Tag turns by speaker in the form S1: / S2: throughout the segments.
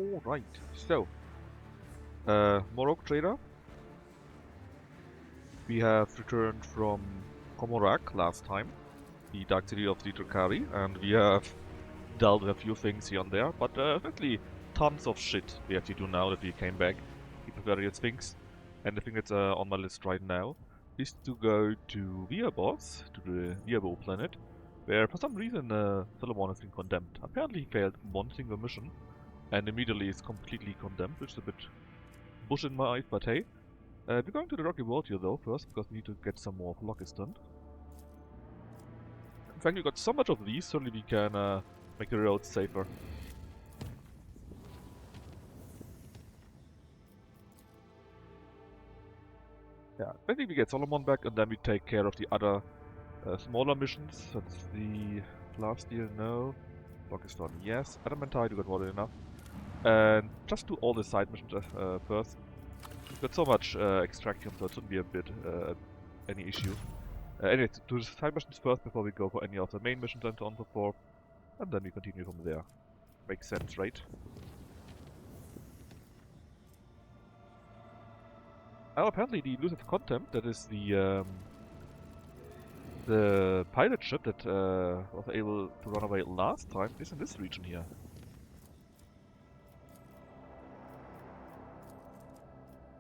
S1: Alright, so, Morocco trader. We have returned from Komorak last time, the dark city of the Drukari, and we have dealt with a few things here and there, but definitely tons of shit we have to do now that we came back. Keep various things, and the thing that's on my list right now is to go to Viabos, to the Viabo planet, where for some reason Solomorne has been condemned. Apparently he failed one single mission, and immediately is completely condemned, which is a bit bush in my eyes, but hey. We're going to the Rocky World here though first, because we need to get some more Phlogiston. In fact, we got so much of these, certainly we can make the roads safer. Yeah, I think we get Solomon back, and then we take care of the other smaller missions. That's the last year, no. Phlogiston, yes. Adamantite, we got more than enough. And just do all the side missions first. We've got so much extraction, so it shouldn't be a bit any issue. Anyway, do the side missions first before we go for any of the main missions and so on and so forth. And then we continue from there. Makes sense, right? Oh, apparently the elusive contempt, that is the pilot ship that was able to run away last time, is in this region here.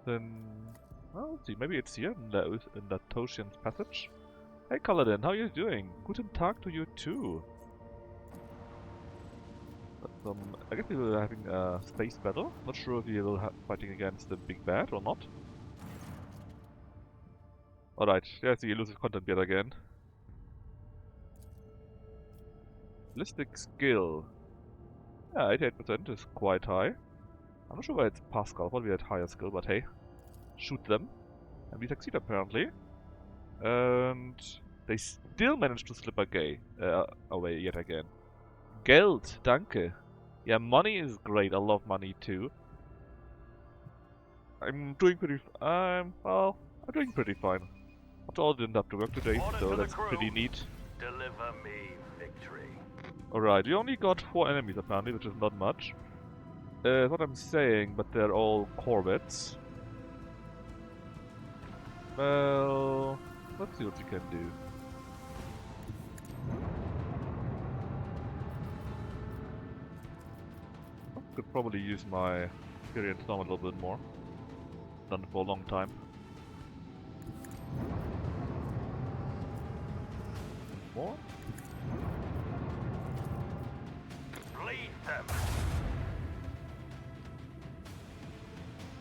S1: Then, well, let's see, maybe it's here in the Toshian's passage. Hey Kaladin, how are you doing? Guten Tag to you too. I guess we were having a space battle. Not sure if we will fighting against the big bad or not. Alright, there's the elusive content yet again. Ballistic skill. Yeah, 88% is quite high. I'm not sure why it's Pascal, probably had higher skill, but hey. Shoot them. And we succeed apparently. And they still managed to slip away yet again. Geld, danke. Yeah, money is great. I love money too. I'm doing pretty fine. After all, I didn't have to work today, so that's pretty neat.
S2: Deliver me victory.
S1: Alright, we only got 4 enemies apparently, which is not much. That's what I'm saying, but they're all corvettes. Well, let's see what we can do. I could probably use my Imperial Storm a little bit more. Done it for a long time. More?
S2: Bleed them.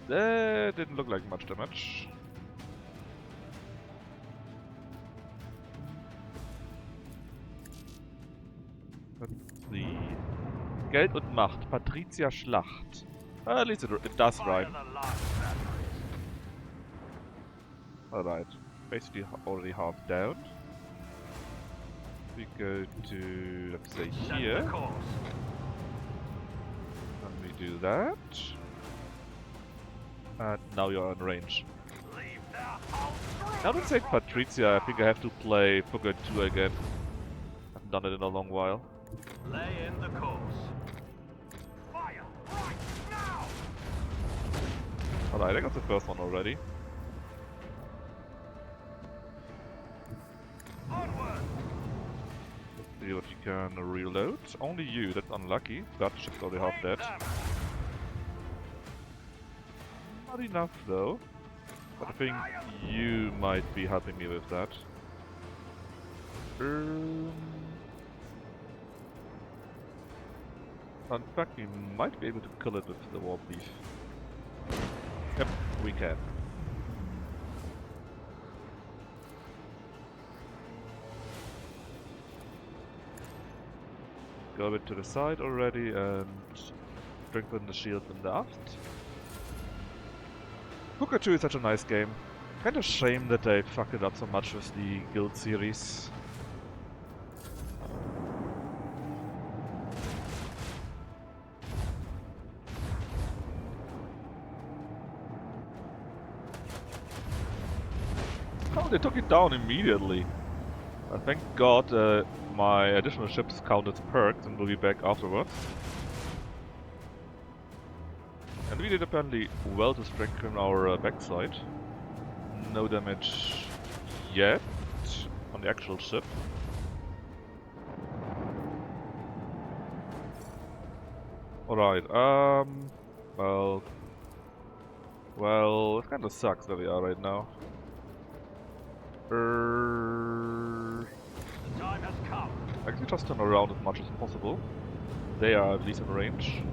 S1: That didn't look like much damage. Let's see. Geld und Macht. Patricia Schlacht. At least it does rhyme. Alright. Basically already half down. We go to, let's say, here. And we do that. And now you're in range. Now that Saint Patricia, I think I have to play Forget 2 again. Haven't done it in a long while.
S2: Lay in the course. Fire right now.
S1: Alright, I got the first one already.
S2: Onward.
S1: Let's see what you can reload. Only you, that's unlucky. That ship's already half dead. Not enough though. But I think you might be helping me with that. In fact, we might be able to kill it with the war beef. Yep, we can. Go a bit to the side already and strengthen the shield in the aft. Hooker 2 is such a nice game. Kinda shame that they fucked it up so much with the guild series. Oh, they took it down immediately. Thank God my additional ships count as perks and will be back afterwards. And we did apparently well to strengthen our backside. No damage yet on the actual ship. Alright, well, it kinda sucks where we are right now.
S2: The time has come.
S1: Actually just turn around as much as possible. They are at least in range.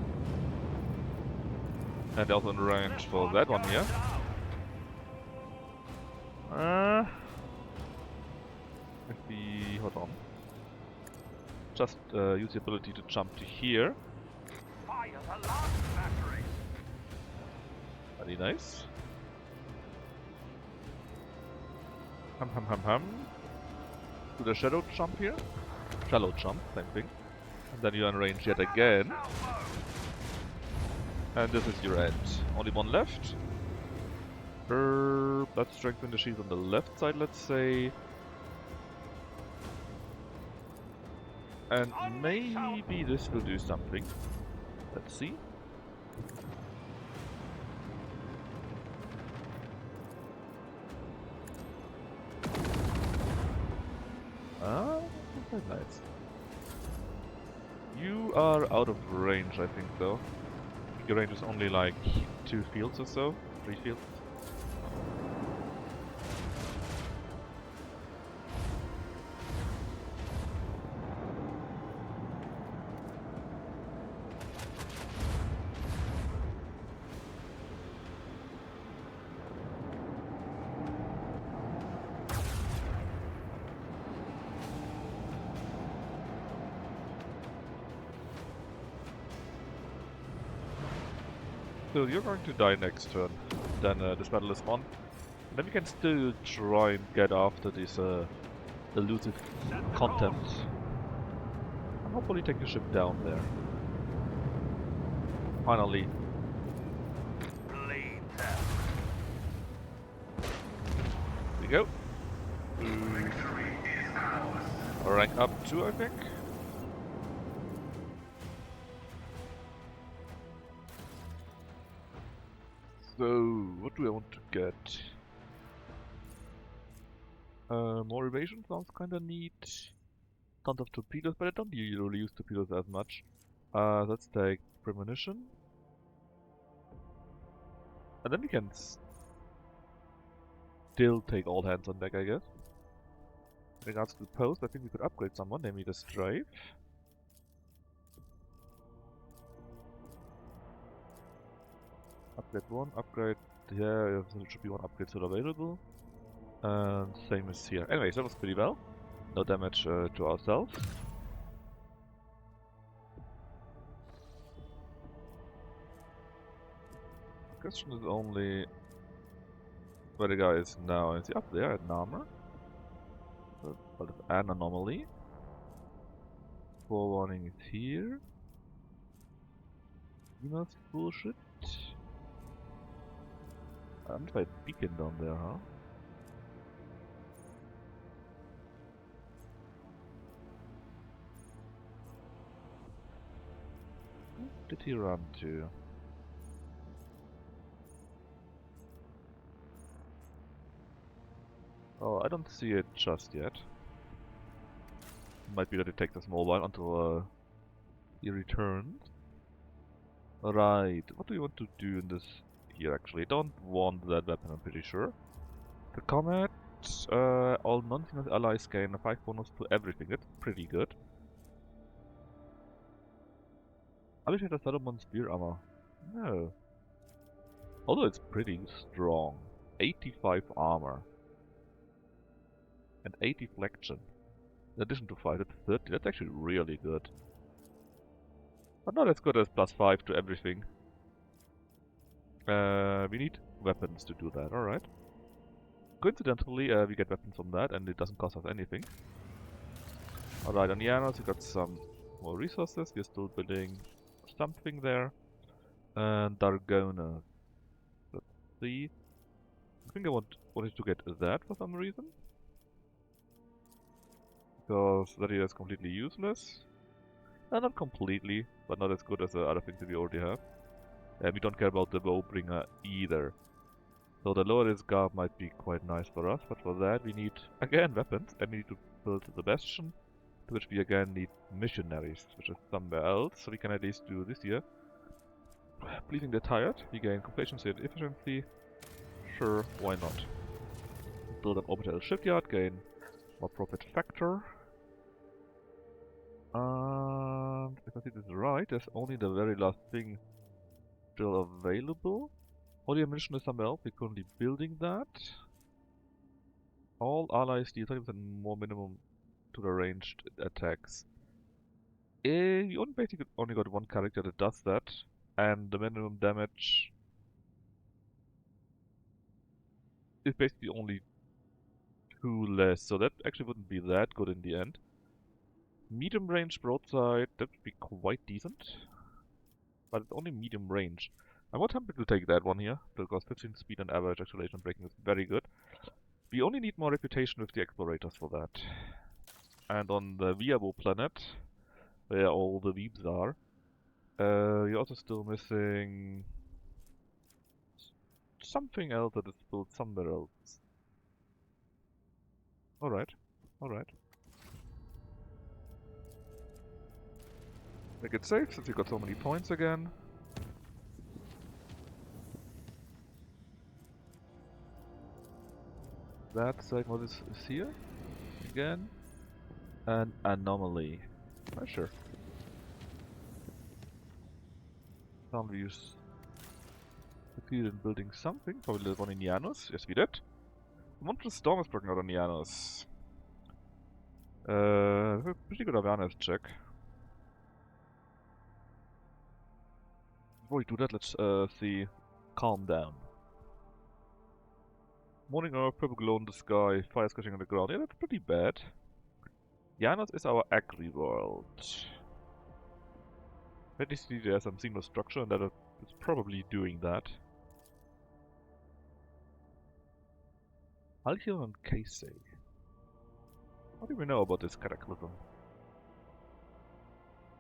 S1: And also in range for that one here. If we... hold on. Just use the ability to jump to here.
S2: Fire the last batteries.
S1: Very nice. Hum. Do the shadow jump here. Shallow jump, same thing. And then you're in range yet again. And this is your end. Only one left. Let's strengthen the shield on the left side, let's say. And maybe this will do something. Let's see. Ah, quite nice. You are out of range, I think, though. Your range is only like 2 fields or so, 3 fields. So you're going to die next turn. Then this battle is on. And then we can still try and get after this elusive content. And hopefully take the ship down there. Finally.
S2: Bleed them.
S1: Here we go. Rank up 2, I think. So, what do I want to get? More evasion sounds kinda neat. Tons of torpedoes, but I don't usually use torpedoes as much. Let's take premonition. And then we can still take all hands on deck, I guess. In regards to the post, I think we could upgrade someone, namely the Strafe. Upgrade 1, upgrade... yeah, there should be one upgrade still available. And same as here. Anyways, that was pretty well. No damage to ourselves. Question is only where the guy is now. Is he up there at an armor? But an anomaly. Forewarning is here. Emails bullshit. I'm trying beacon down there, huh? Who did he run to? Oh, I don't see it just yet. Might be that it takes a small while until he returns. Right, what do we want to do in this here actually? I don't want that weapon, I'm pretty sure. The Comet, all non-human allies gain a 5 bonus to everything, that's pretty good. I wish I had a Solomorne spear armor. No. Although it's pretty strong. 85 armor. And 80 flexion. In addition to 5, that's 30. That's actually really good. But not as good as +5 to everything. We need weapons to do that, alright. Coincidentally, we get weapons from that and it doesn't cost us anything. Alright, on Janos we got some more resources. We're still building something there. And Dargona. Let's see. I think I wanted to get that for some reason. Because that is completely useless. Not completely, but not as good as the other things that we already have. And we don't care about the Bowbringer either. So the lower this guard might be quite nice for us, but for that we need, again, weapons, and we need to build the Bastion, to which we again need missionaries, which is somewhere else, so we can at least do this here. Believing they're tired, we gain complacency and efficiency. Sure, why not? Build an orbital shipyard, gain more profit factor. And if I see this right, there's only the very last thing still available. All the ammunition is somewhere else, we're currently building that. All allies deal 30% more minimum to the ranged attacks. We only basically only got one character that does that, and the minimum damage is basically only 2 less, so that actually wouldn't be that good in the end. Medium range broadside, that would be quite decent, but it's only medium range. I'm more tempted to take that one here, because 15 speed and average acceleration braking is very good. We only need more reputation with the explorators for that. And on the Viabo planet, where all the Weebs are, you're also still missing something else that is built somewhere else. Alright, alright. Make it safe since you got so many points again. That's like what is here? Again? An anomaly. Oh, sure. Found we succeeded in building something. Probably the one in Janus. Yes, we did. The monstrous storm is broken out on Janus. Pretty good awareness check. Before we do that, let's see. Calm down. Morning Earth, purple glow in the sky, fire scorching on the ground. Yeah, that's pretty bad. Janus is our agri world. At least there's some seamless structure, and that is probably doing that. Alchion and Casey. What do we know about this cataclysm?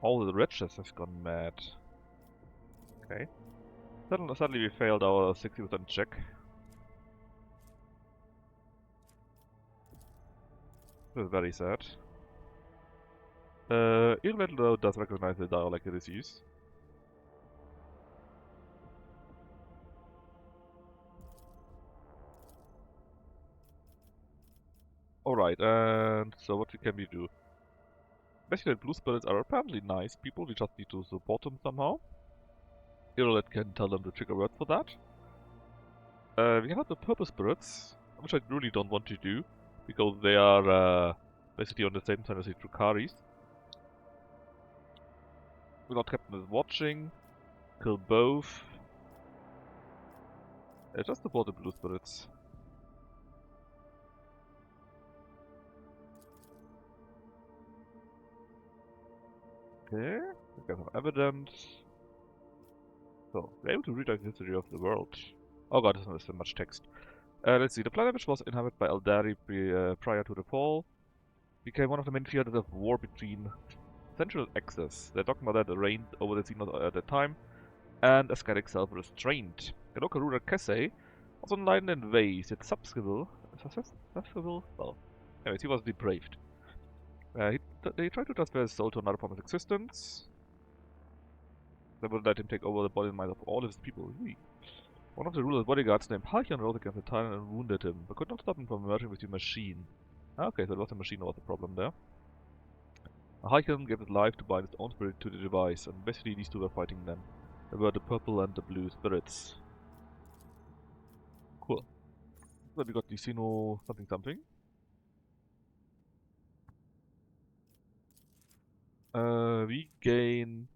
S1: All the wretches have gone mad. Okay. Suddenly we failed our 60% check. This is very sad. Irremetal does recognize the dialect disease. Alright, and so what can we do? Basically, the blue spirits are apparently nice people, we just need to support them somehow. Irolet can tell them the trigger word for that. We can have the purple spirits, which I really don't want to do, because they are basically on the same side as the Drukaris. Without Captain is watching. Kill both. Just support the blue spirits. Okay, we got some evidence. So, we're able to read the history of the world. Oh god, this one is so much text. Let's see, the planet which was inhabited by Eldari prior to the fall became one of the main theaters of war between Central Axis. They're talking about that reigned over the scene at that time, and ascetic self-restraint. The local ruler Kesei was enlightened in ways yet subsequent. Well, anyways, he was depraved. They tried to transfer his soul to another form of existence. They would let him take over the body and mind of all his people. One of the ruler's bodyguards named Halcyon rose against the tyrant and wounded him, but could not stop him from merging with the machine. Okay, so it was the machine that was the problem there. Halcyon gave his life to bind his own spirit to the device, and basically these two were fighting them. They were the purple and the blue spirits. Cool. So we got the Sino something something. We gain...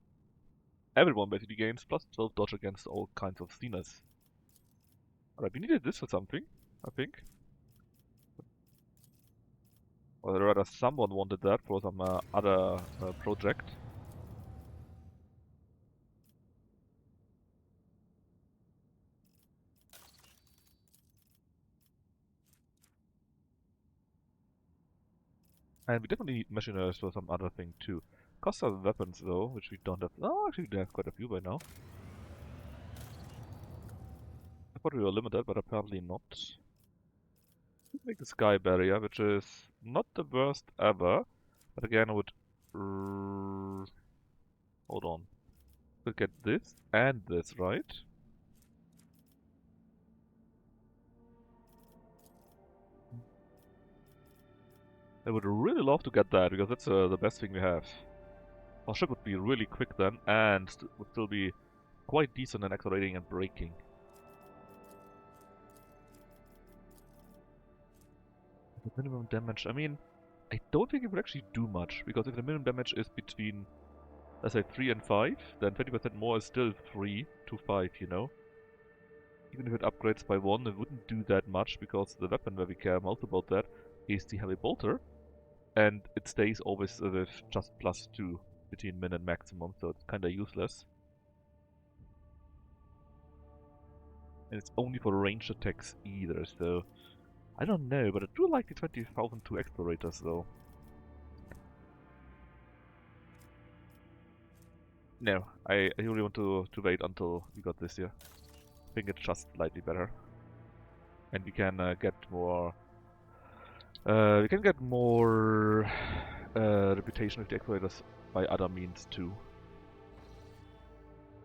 S1: Everyone basically gains plus 12 dodge against all kinds of Sinas. Alright, we needed this for something, I think. Or rather, someone wanted that for some other project. And we definitely need missionaries for some other thing too. Cost of weapons though, which we don't have. Oh, actually we have quite a few by now. thought we were limited, but apparently not. Let's make the sky barrier, which is not the worst ever, but again I would... hold on. We'll get this and this, right? I would really love to get that, because that's the best thing we have. Our ship would be really quick then, and would still be quite decent in accelerating and braking. The minimum damage, I mean, I don't think it would actually do much, because if the minimum damage is between, let's say, 3 and 5, then 20% more is still 3 to 5, you know? Even if it upgrades by 1, it wouldn't do that much, because the weapon where we care most about that is the heavy bolter, and it stays always with just +2 between min and maximum, so it's kinda useless. And it's only for ranged attacks either, so... I don't know, but I do like the 20,002 explorators though. No, I really want to wait until we got this here. I think it's just slightly better. And we can get more... we can get more reputation with the explorators by other means too.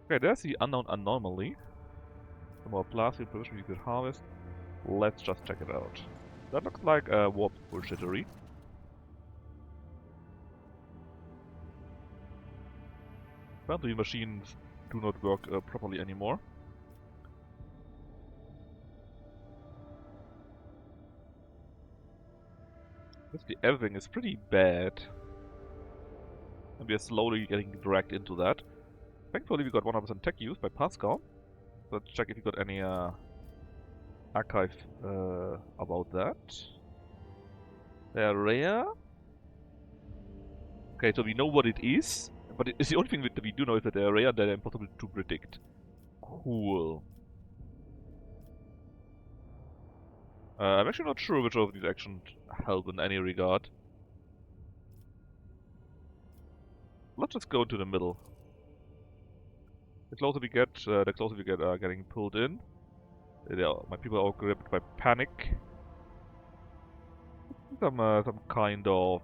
S1: Okay, there's the unknown anomaly. Some more plastic provision we could harvest. Let's just check it out. That looks like a warp bullshittery. Apparently machines do not work properly anymore. Basically everything is pretty bad. And we are slowly getting dragged into that. Thankfully we got 100% tech use by Pascal. Let's check if we got any archive about that. They are rare. Okay, so we know what it is, but it's the only thing that we do know is that they are rare and they're impossible to predict. Cool. I'm actually not sure which of these actions help in any regard. Let's just go to the middle. The closer we get, getting pulled in. My people are gripped by panic. Some kind of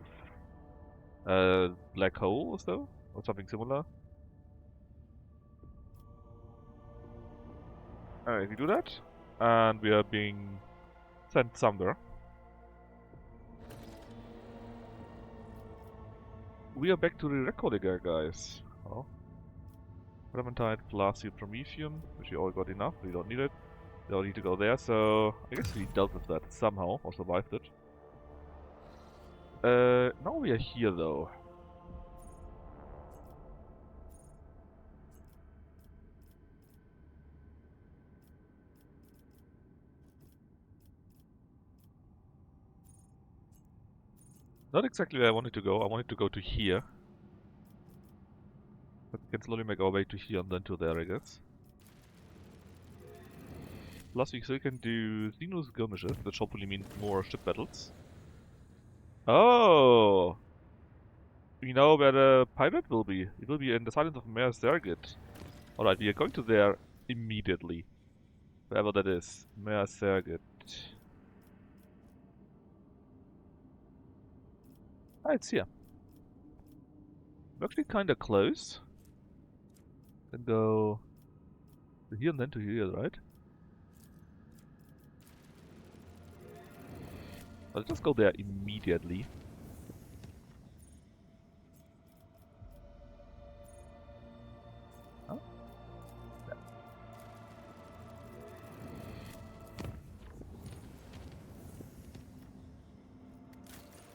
S1: black hole or so, or something similar. Alright, we do that, and we are being sent somewhere. We are back to the recording again, guys. Oh. Adamantite plus Promethium, which we all got enough, we don't need it. We don't need to go there, so I guess we dealt with that somehow, or survived it. Now we are here though. Not exactly where I wanted to go. I wanted to go to here. But we can slowly make our way to here and then to there, I guess. Plus we still can do Xenos skirmishes, which hopefully means more ship battles. Oh! We know where the pirate will be. It will be in the Silence of Mare Sergit. Alright, we are going to there immediately. Wherever that is. Mare Sergit. Ah, it's here. We're actually kinda close. Then go to here and then to here, right? Let's just go there immediately. Huh? Yeah.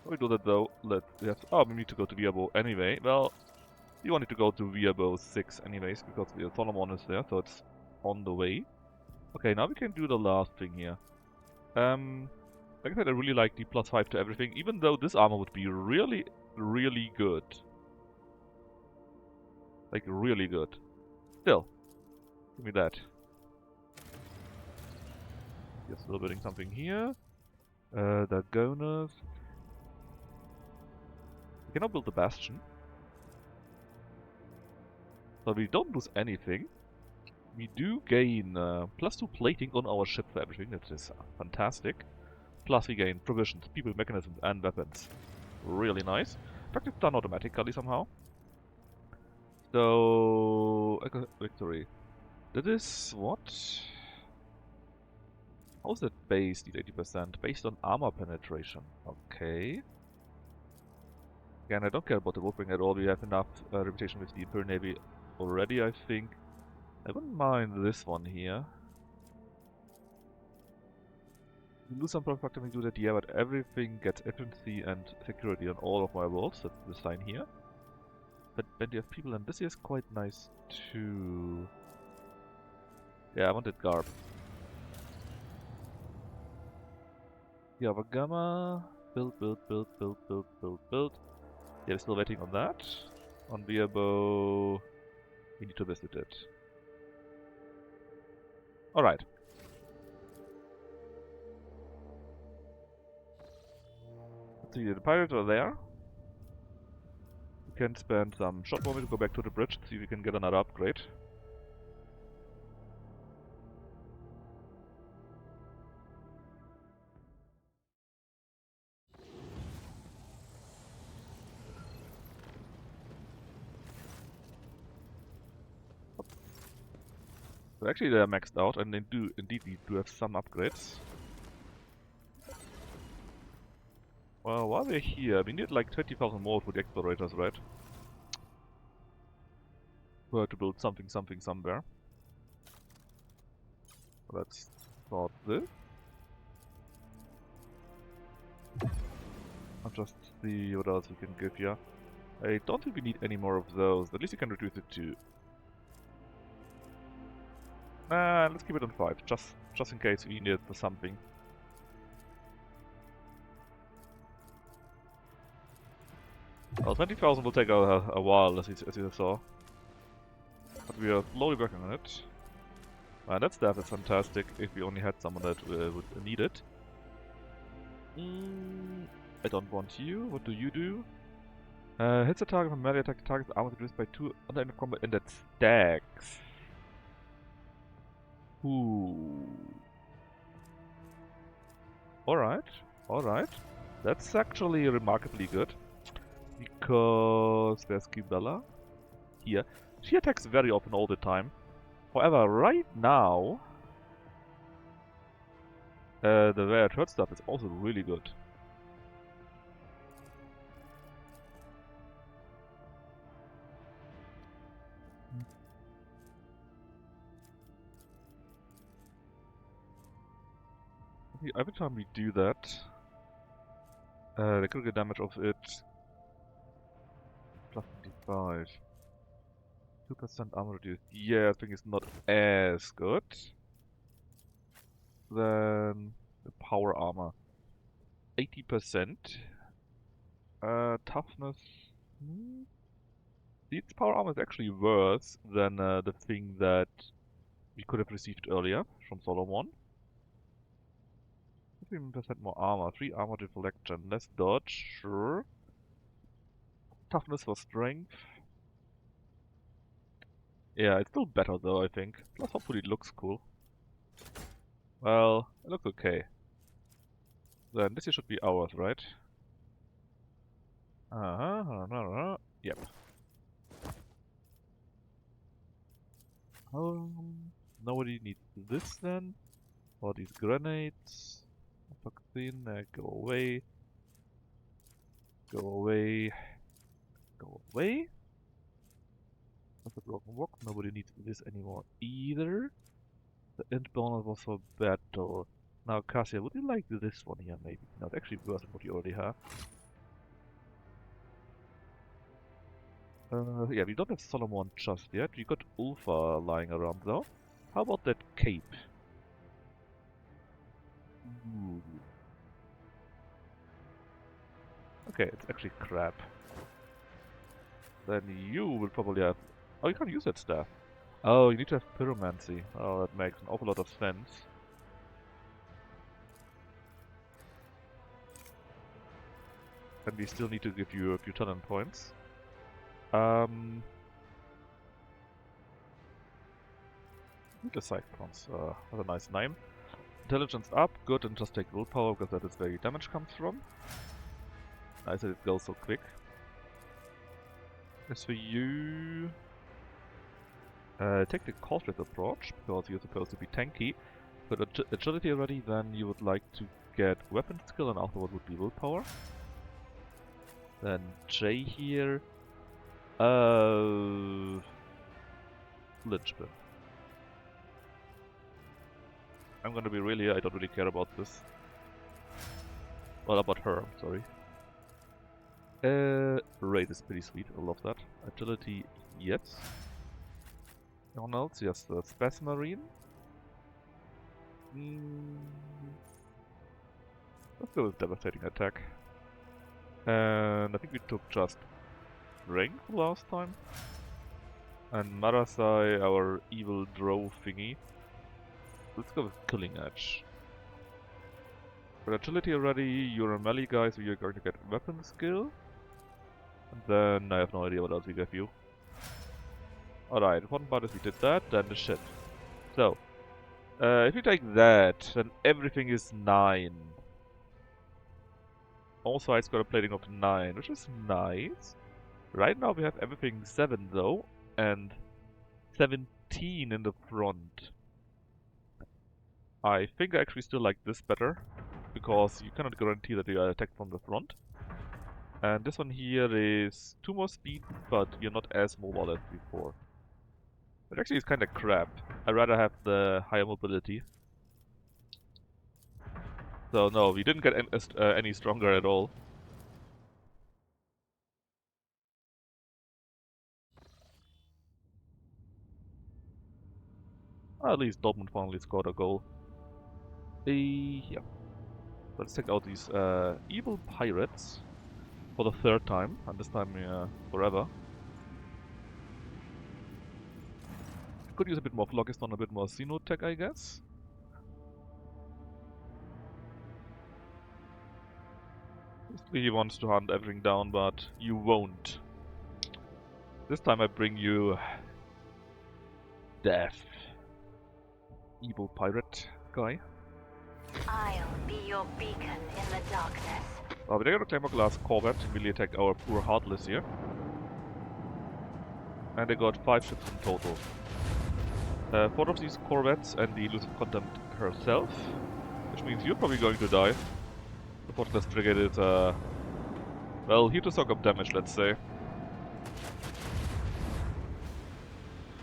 S1: Before we do that though, we need to go to Viabo anyway. Well, we wanted to go to Viabo 6 anyways, because the Solomorne is there, so it's on the way. Okay, now we can do the last thing here. Like I said, I really like the +5 to everything, even though this armor would be really, really good. Like, really good. Still, give me that. Yes, still building something here. Dagonas. We cannot build the Bastion. So we don't lose anything. We do gain +2 plating on our ship for everything, that is fantastic. Plus we gain provisions, people, mechanisms, and weapons. Really nice. In fact, it's done automatically somehow. So, victory. That is what? How is that based, these 80%? Based on armor penetration. Okay. Again, I don't care about the Wolfwing at all. We have enough reputation with the Imperial Navy already, I think. I wouldn't mind this one here. You lose some profit factor when you do that, yeah, but everything gets efficiency and security on all of my walls. That's the sign here. But when you have people, and this is quite nice too. Yeah, I wanted Garb. Yeah, Wagama. Build, build, build, build, build, build, build. Yeah, we're still waiting on that. On Beerbow, we need to visit it. Alright. Let's see, the pirates are there. We can spend some shot moment to go back to the bridge, see if we can get another upgrade. So actually they're maxed out, and indeed we do have some upgrades. Well, while we're here, we need like 20,000 more for the explorators, right? To build something somewhere. Let's start this. I'll just see what else we can give here. I don't think we need any more of those. At least you can reduce it to... Nah, let's keep it on 5, just in case we need it for something. Well, 20,000 will take a while, as you saw. But we are slowly working on it. That staff is fantastic if we only had someone that would need it. I don't want you. What do you do? Hits a target from melee attack. Target's armor reduced by 2 under enemy combat, and that stacks. Ooh. Alright, alright. That's actually remarkably good. Because there's Kibella here. She attacks very often all the time. However, right now, the rare third stuff is also really good. Every time we do that, the critical damage of it plus 25. 2% armor reduced. Yeah, I think it's not as good. Then the power armor. 80%. Toughness. Its power armor is actually worse than the thing that we could have received earlier from Solomorne. 15% more armor, 3 armor deflection, less dodge, sure. Toughness for strength. Yeah, it's still better though, I think. Plus hopefully it looks cool. Well, it looks okay. Then this here should be ours, right? Yep. Nobody needs this then. Or these grenades. Vaccine, go away. Go away. Go away. That's a broken rock. Nobody needs this anymore either. The end bonus was for battle. Now, Cassia, would you like this one here, maybe? No, it's actually worse than what you already have. Yeah, we don't have Solomon just yet. We got Ulfa lying around, though. How about that cape? Ooh. Okay, it's actually crap. Then you will probably have... Oh, you can't use that stuff. Oh, you need to have pyromancy. Oh, that makes an awful lot of sense. And we still need to give you a few talent points. The side prawns has a nice name. Intelligence up, good, and just take willpower because that is where your damage comes from. Nice that it goes so quick. As for you, take the cautious approach because you're supposed to be tanky. But agility already, then you would like to get weapon skill, and afterward would be willpower. Then J here. Lynchpin. I'm gonna be real here, I don't really care about this. Well, about her, I'm sorry. Raid is pretty sweet, I love that. Agility, yes. Anyone else? Yes, the Space Marine. Let's go with Devastating Attack. And I think we took just Strength last time. And Marasai, our evil drow thingy. Let's go with Killing Edge. For agility already, you're a melee guy, so you're going to get weapon skill. And then I have no idea what else we gave you. Alright, one part is we did that, then the shit. So, if you take that, then everything is 9. All sides got a plating of 9, which is nice. Right now we have everything 7 though, and 17 in the front. I think I actually still like this better, because you cannot guarantee that you are attacked from the front. And this one here is 2 more speed, but you're not as mobile as before. But actually it's kinda crap. I'd rather have the higher mobility. So no, we didn't get any stronger at all. At least Dortmund finally scored a goal. Yeah. Let's take out these evil pirates for the 3rd time, and this time forever. Could use a bit more Phlogiston, a bit more Xenotech, I guess. He wants to hunt everything down, but you won't. This time I bring you death. Evil pirate guy.
S3: I'll be your beacon in the darkness.
S1: We're gonna claim a glass Corvette to really attack our poor Heartless here. And they got 5 ships in total. 4 of these Corvettes and the elusive contempt herself. Which means you're probably going to die. The Fortress Frigate is, well, here to soak up damage, let's say.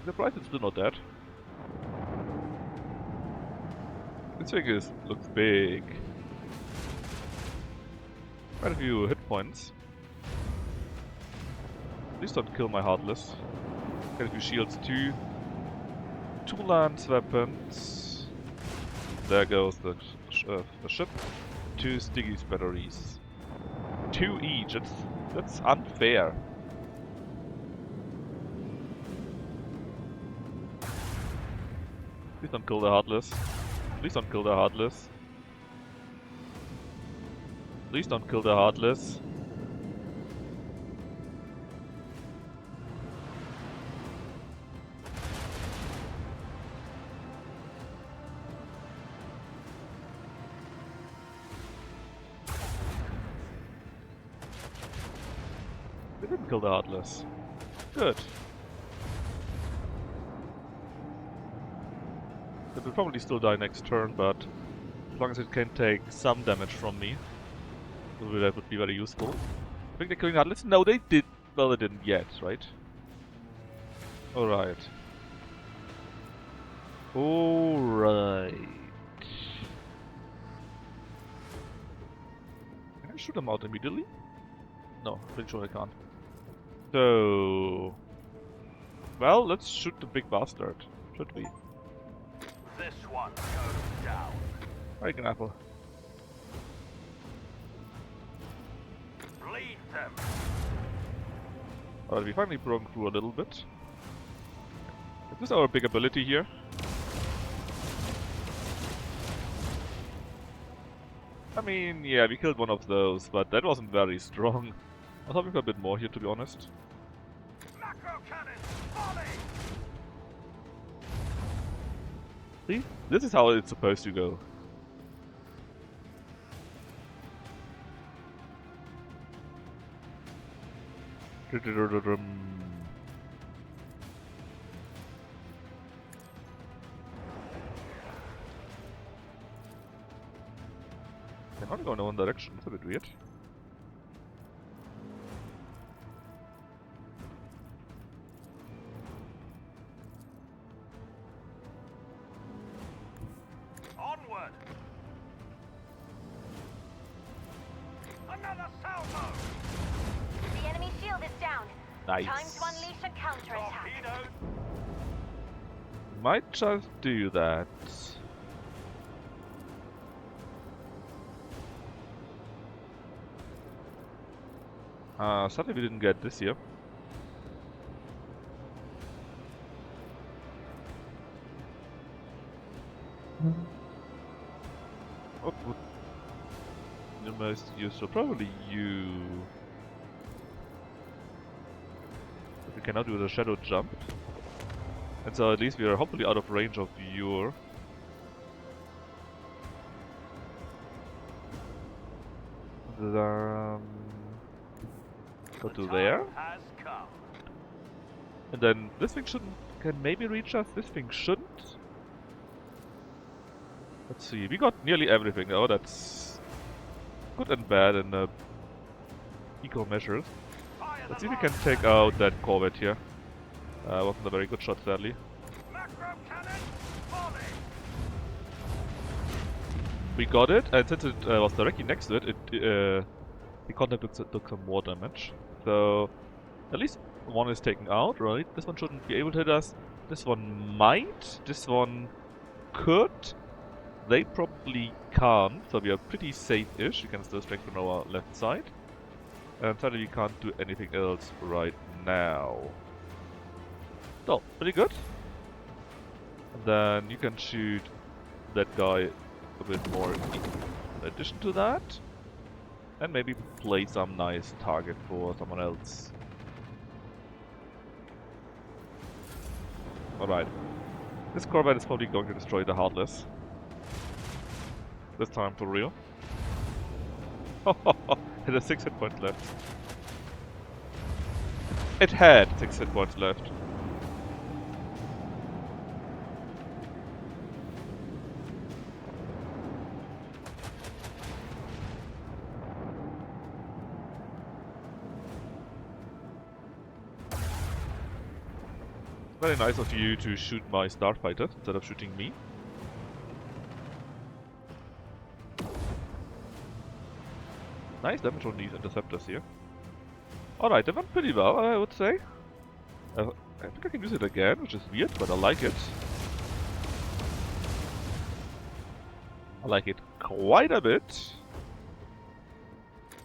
S1: The price is still not dead. This thing looks big. Quite a few hit points. Please don't kill my Heartless. Get a few shields too. 2 lance weapons. There goes the ship. 2 Stiggy's batteries. 2 each. That's unfair. Please don't kill the Heartless. Please don't kill the Heartless. Please don't kill the Heartless. They didn't kill the Heartless. Good. It will probably still die next turn, but as long as it can take some damage from me, that would be very useful. I think they're killing Heartless. No, they did. Well, they didn't yet, right? Alright. Alright. Can I shoot them out immediately? No, I'm pretty sure I can't. So... well, let's shoot the big bastard. Should we?
S2: This one goes down.
S1: Alright, Apple.
S2: Bleed them.
S1: Alright, we finally broke through a little bit. Is this our big ability here? I mean, yeah, we killed one of those, but that wasn't very strong. I was hoping for a bit more here, to be honest.
S2: Macro cannon, volley.
S1: See? This is how it's supposed to go. They're not going in one direction, it's a bit weird.
S2: Onward! Another salvo!
S3: The enemy shield is down.
S1: Nice.
S3: Time to unleash a counterattack.
S2: Torpedoes!
S1: Might just do that. Sadly we didn't get this here. What would the most useful? Probably you. But we cannot do the shadow jump. And so at least we are hopefully out of range of your... Go to there.
S2: Has come.
S1: And then this thing can maybe reach us, this thing shouldn't. Let's see, we got nearly everything. Oh, that's good and bad in eco measures. Let's see if we can take out that corvette here. Wasn't a very good shot, sadly.
S2: Macro cannon, volley!
S1: We got it, and since it was directly next to it, the contact took some more damage. So, at least one is taken out, right? This one shouldn't be able to hit us. This one might. This one could. They probably can't, so we are pretty safe-ish. We can still strengthen our left side. And sadly we can't do anything else right now. So, pretty good. And then you can shoot that guy a bit more in addition to that. And maybe play some nice target for someone else. Alright. This corvette is probably going to destroy the Heartless. This time for real. It has 6 hit points left. It had 6 hit points left. Very nice of you to shoot my starfighter instead of shooting me. Nice damage on these interceptors here. Alright, they went pretty well, I would say. I think I can use it again, which is weird, but I like it. I like it quite a bit.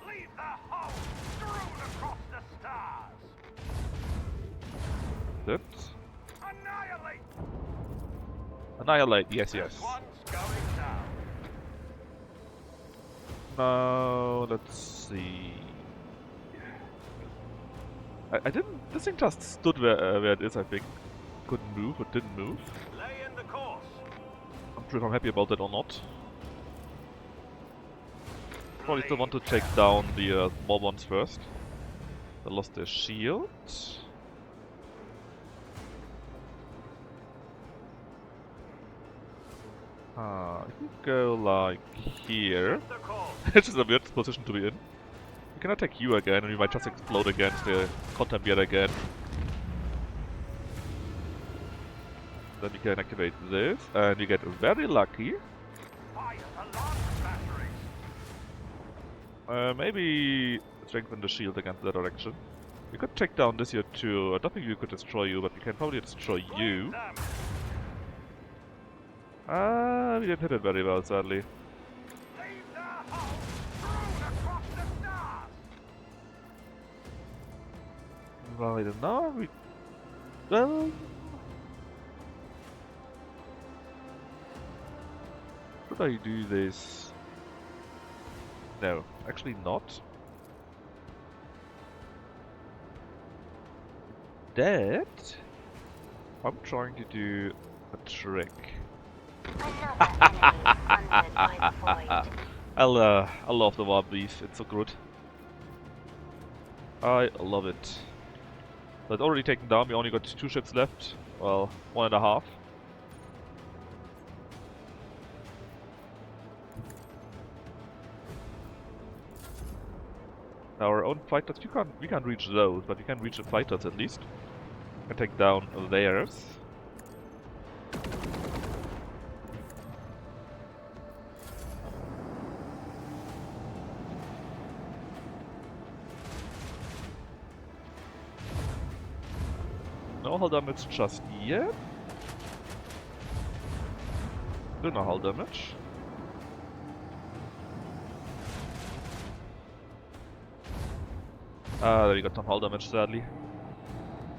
S2: Leave the hull strewn across the stars!
S1: That.
S2: Annihilate!
S1: Annihilate, yes,
S2: This
S1: yes.
S2: one's going down.
S1: Now, let's see. I didn't. This thing just stood where it is, I think. Couldn't move, but didn't move.
S2: Lay in the course.
S1: I'm not sure if I'm happy about that or not. Probably still want to take down the small ones first. They lost their shield. If we go like here,
S2: The course.
S1: it's just a weird position to be in. We can attack you again, and we might just explode against the content yet again. Then we can activate this, and we get very lucky.
S2: Fire the launch batteries.
S1: Maybe strengthen the shield against that direction. We could take down this here too. I don't think we could destroy you, but we can probably destroy you.
S2: Them.
S1: We didn't hit it very well, sadly.
S2: Leave the hull strewn across the stars.
S1: Right, and now we... Well... Should I do this? No, actually not. That... I'm trying to do a trick.
S3: Another enemy hunted by the void.
S1: I love the warp beast. It's so good. I love it. So it's already taken down. We only got 2 ships left. Well, 1.5. Our own fighters, we can't reach those, but we can reach the fighters at least. We can take down theirs. No hull damage just yet. Still no hull damage. There we got some hull damage, sadly.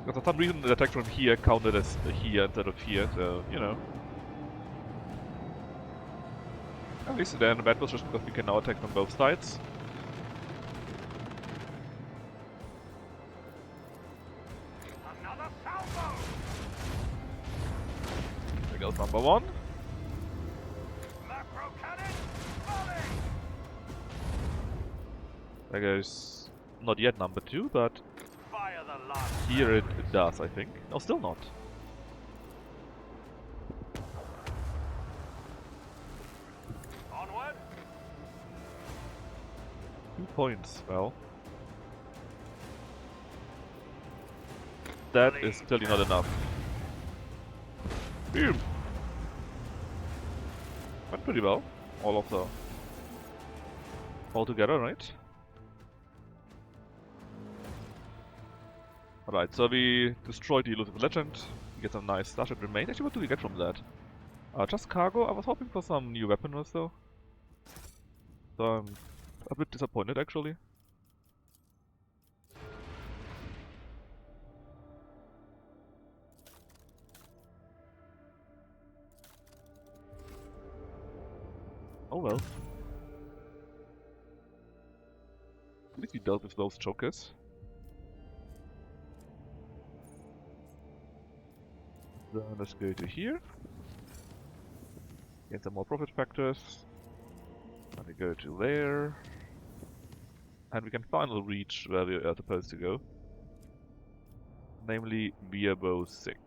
S1: Because for some reason the attack from here counted as here instead of here, so, you know. At least they're in a bad position because we can now attack from both sides.
S2: Another salvo!
S1: There goes number 1.
S2: Macro cannon, volley!
S1: There goes not yet number 2, but
S2: Fire the last.
S1: here it does, I think. No, still not.
S2: Onward.
S1: 2 points, well. That is clearly not enough. Boom! Went pretty well. All together, right? Alright, so we destroyed the Elusive Legend. We get some nice Starship Remain. Actually, what do we get from that? Just cargo. I was hoping for some new weapon or so. So I'm a bit disappointed, actually. Oh well. At least we dealt with those chokers. Then let's go to here. Get some more profit factors. And we go to there. And we can finally reach where we are supposed to go. Namely, Beerbow 6.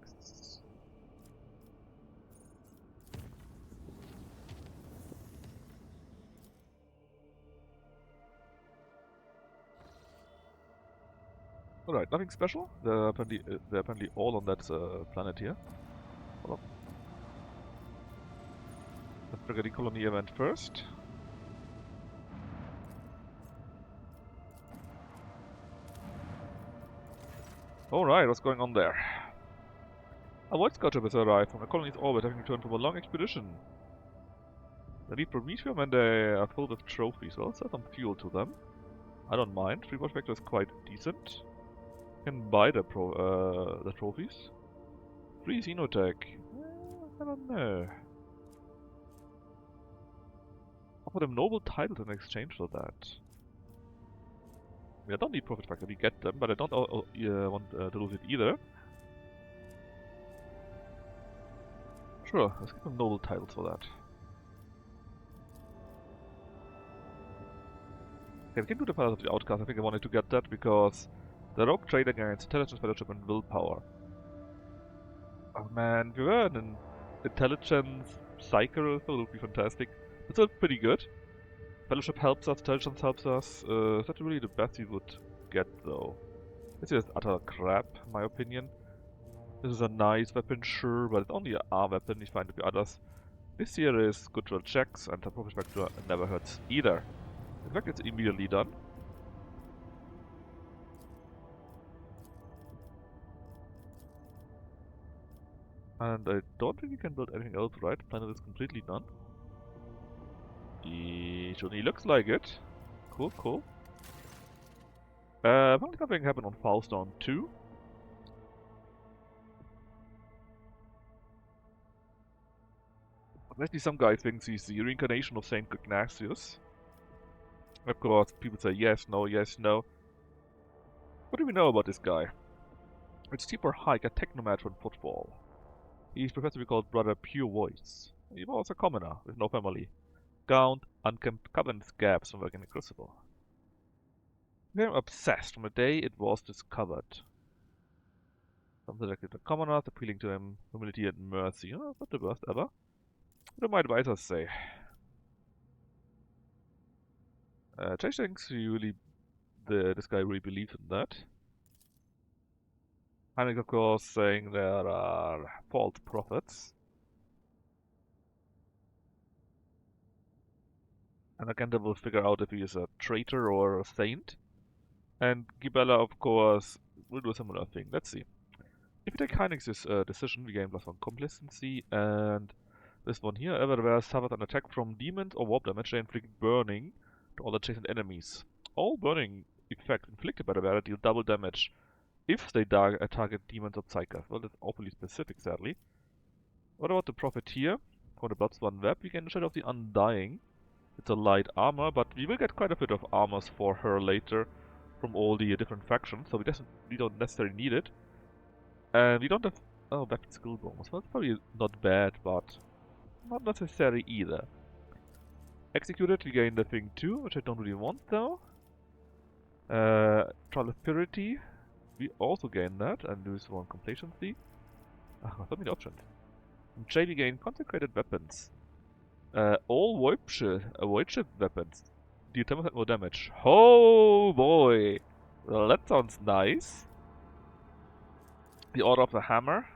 S1: Alright, nothing special. They're apparently all on that planet here. Hold on. Let's trigger the colony event first. Alright, what's going on there? A void scout ship has arrived from a colony's orbit, having returned from a long expedition. They need promethium and they are full of trophies. Well, let's add some fuel to them. I don't mind. Free Watch Vector is quite decent. Can buy the trophies. Free Xenotech. I don't know. Offer them noble titles in exchange for that. I mean, I don't need profit factor, we get them, but I don't want to lose it either. Sure, let's give them noble titles for that. Okay, we can do the Palace of the Outcast. I think I wanted to get that because the rogue trader gains intelligence, fellowship, and willpower. Oh man, if we were an intelligence psyker, so it would be fantastic. It's still pretty good. Fellowship helps us, intelligence helps us. Is that really the best we would get though? This is utter crap, in my opinion. This is a nice weapon, sure, but it's only a R weapon. We find to be others. This here is good roll checks, and the profit factor never hurts either. In fact, it's immediately done. And I don't think we can build anything else, right? Planet is completely done. It only looks like it. Cool, cool. Apparently something happened on Falstone too. Actually, some guy thinks he's the reincarnation of Saint Ignatius. Of course, people say yes, no, yes, no. What do we know about this guy? It's cheaper hike, a technomat from football. He's professed to be called Brother Pure Voice. He was a commoner with no family. Gaunt, unkempt covenant scabs from working in the Crucible. Became obsessed from the day it was discovered. Some selected the commoners, appealing to them humility and mercy. Oh, not the worst ever. What do my advisors say? Jay thinks this guy really believes in that. Heinrich, of course, saying there are false prophets. And again, they will figure out if he is a traitor or a saint. And Gibella, of course, will do a similar thing. Let's see. If you take Heinrich's decision, we gain +1 complacency, and this one here, everywhere suffered an attack from demons or warp damage, they inflict burning to all adjacent enemies. All burning effects inflicted by the wearer deal double damage if they target demons or psychers. Well, that's awfully specific, sadly. What about the Profiteer? For the +1 web, we gain the Shadow of the Undying. It's a light armor, but we will get quite a bit of armors for her later from all the different factions, so we don't necessarily need it. And we don't have... Oh, weapon skill bonus. Well, that's probably not bad, but not necessary either. Executed, we gain the thing too, which I don't really want though. Trial of Purity, we also gain that, and lose 1 complacency. So many options. In J we gain Consecrated Weapons. All void ship weapons deal 10% more damage. Oh boy! Well, that sounds nice. The Order of the Hammer.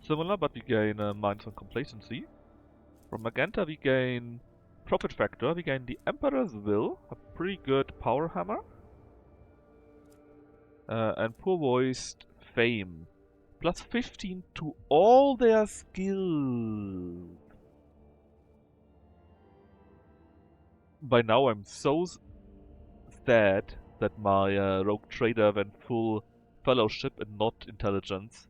S1: Similar, but we gain -1 complacency. From Magenta we gain Profit Factor, we gain the Emperor's Will, a pretty good power hammer. And Poor Voiced Fame. +15 to all their skills. By now I'm so sad that my Rogue Trader went full Fellowship and not Intelligence.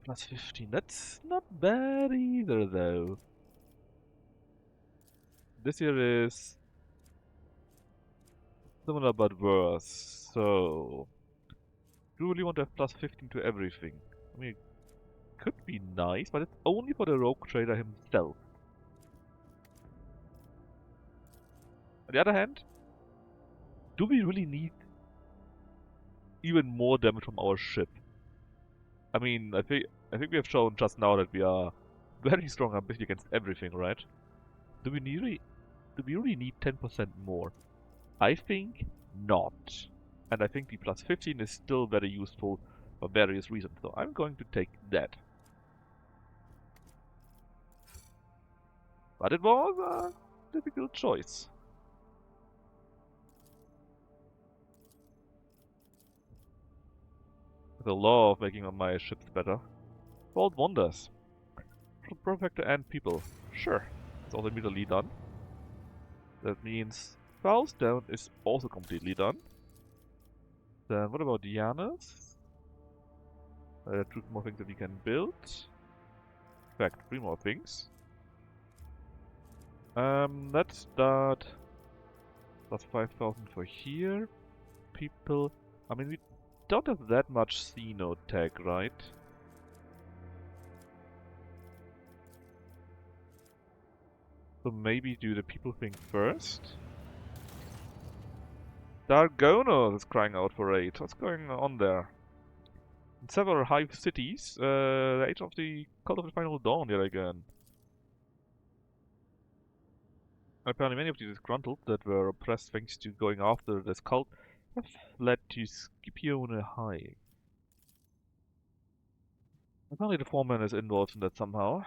S1: +15, that's not bad either though. This here is similar but worse, so... Do you really want to have +15 to everything? I mean, it could be nice, but it's only for the Rogue Trader himself. On the other hand, do we really need even more damage from our ship? I mean, I think we have shown just now that we are very strong and basically against everything, right? Do we really need 10% more? I think not. And I think the +15 is still very useful for various reasons, so I'm going to take that. But it was a difficult choice. The law of making my ships better. World wonders. Protector and people. Sure. It's also immediately done. That means Foulstone is also completely done. Then what about Janus? 2 more things that we can build. In fact, 3 more things. Let's start +5,000 for here. People. I mean, we don't have that much Xeno tech, right? So maybe do the people thing first? Dargonos is crying out for aid. What's going on there? In several hive cities, the age of the cult of the final dawn yet again. Apparently many of the disgruntled that were oppressed thanks to going after this cult have fled to Scipione High. Apparently the foreman is involved in that somehow.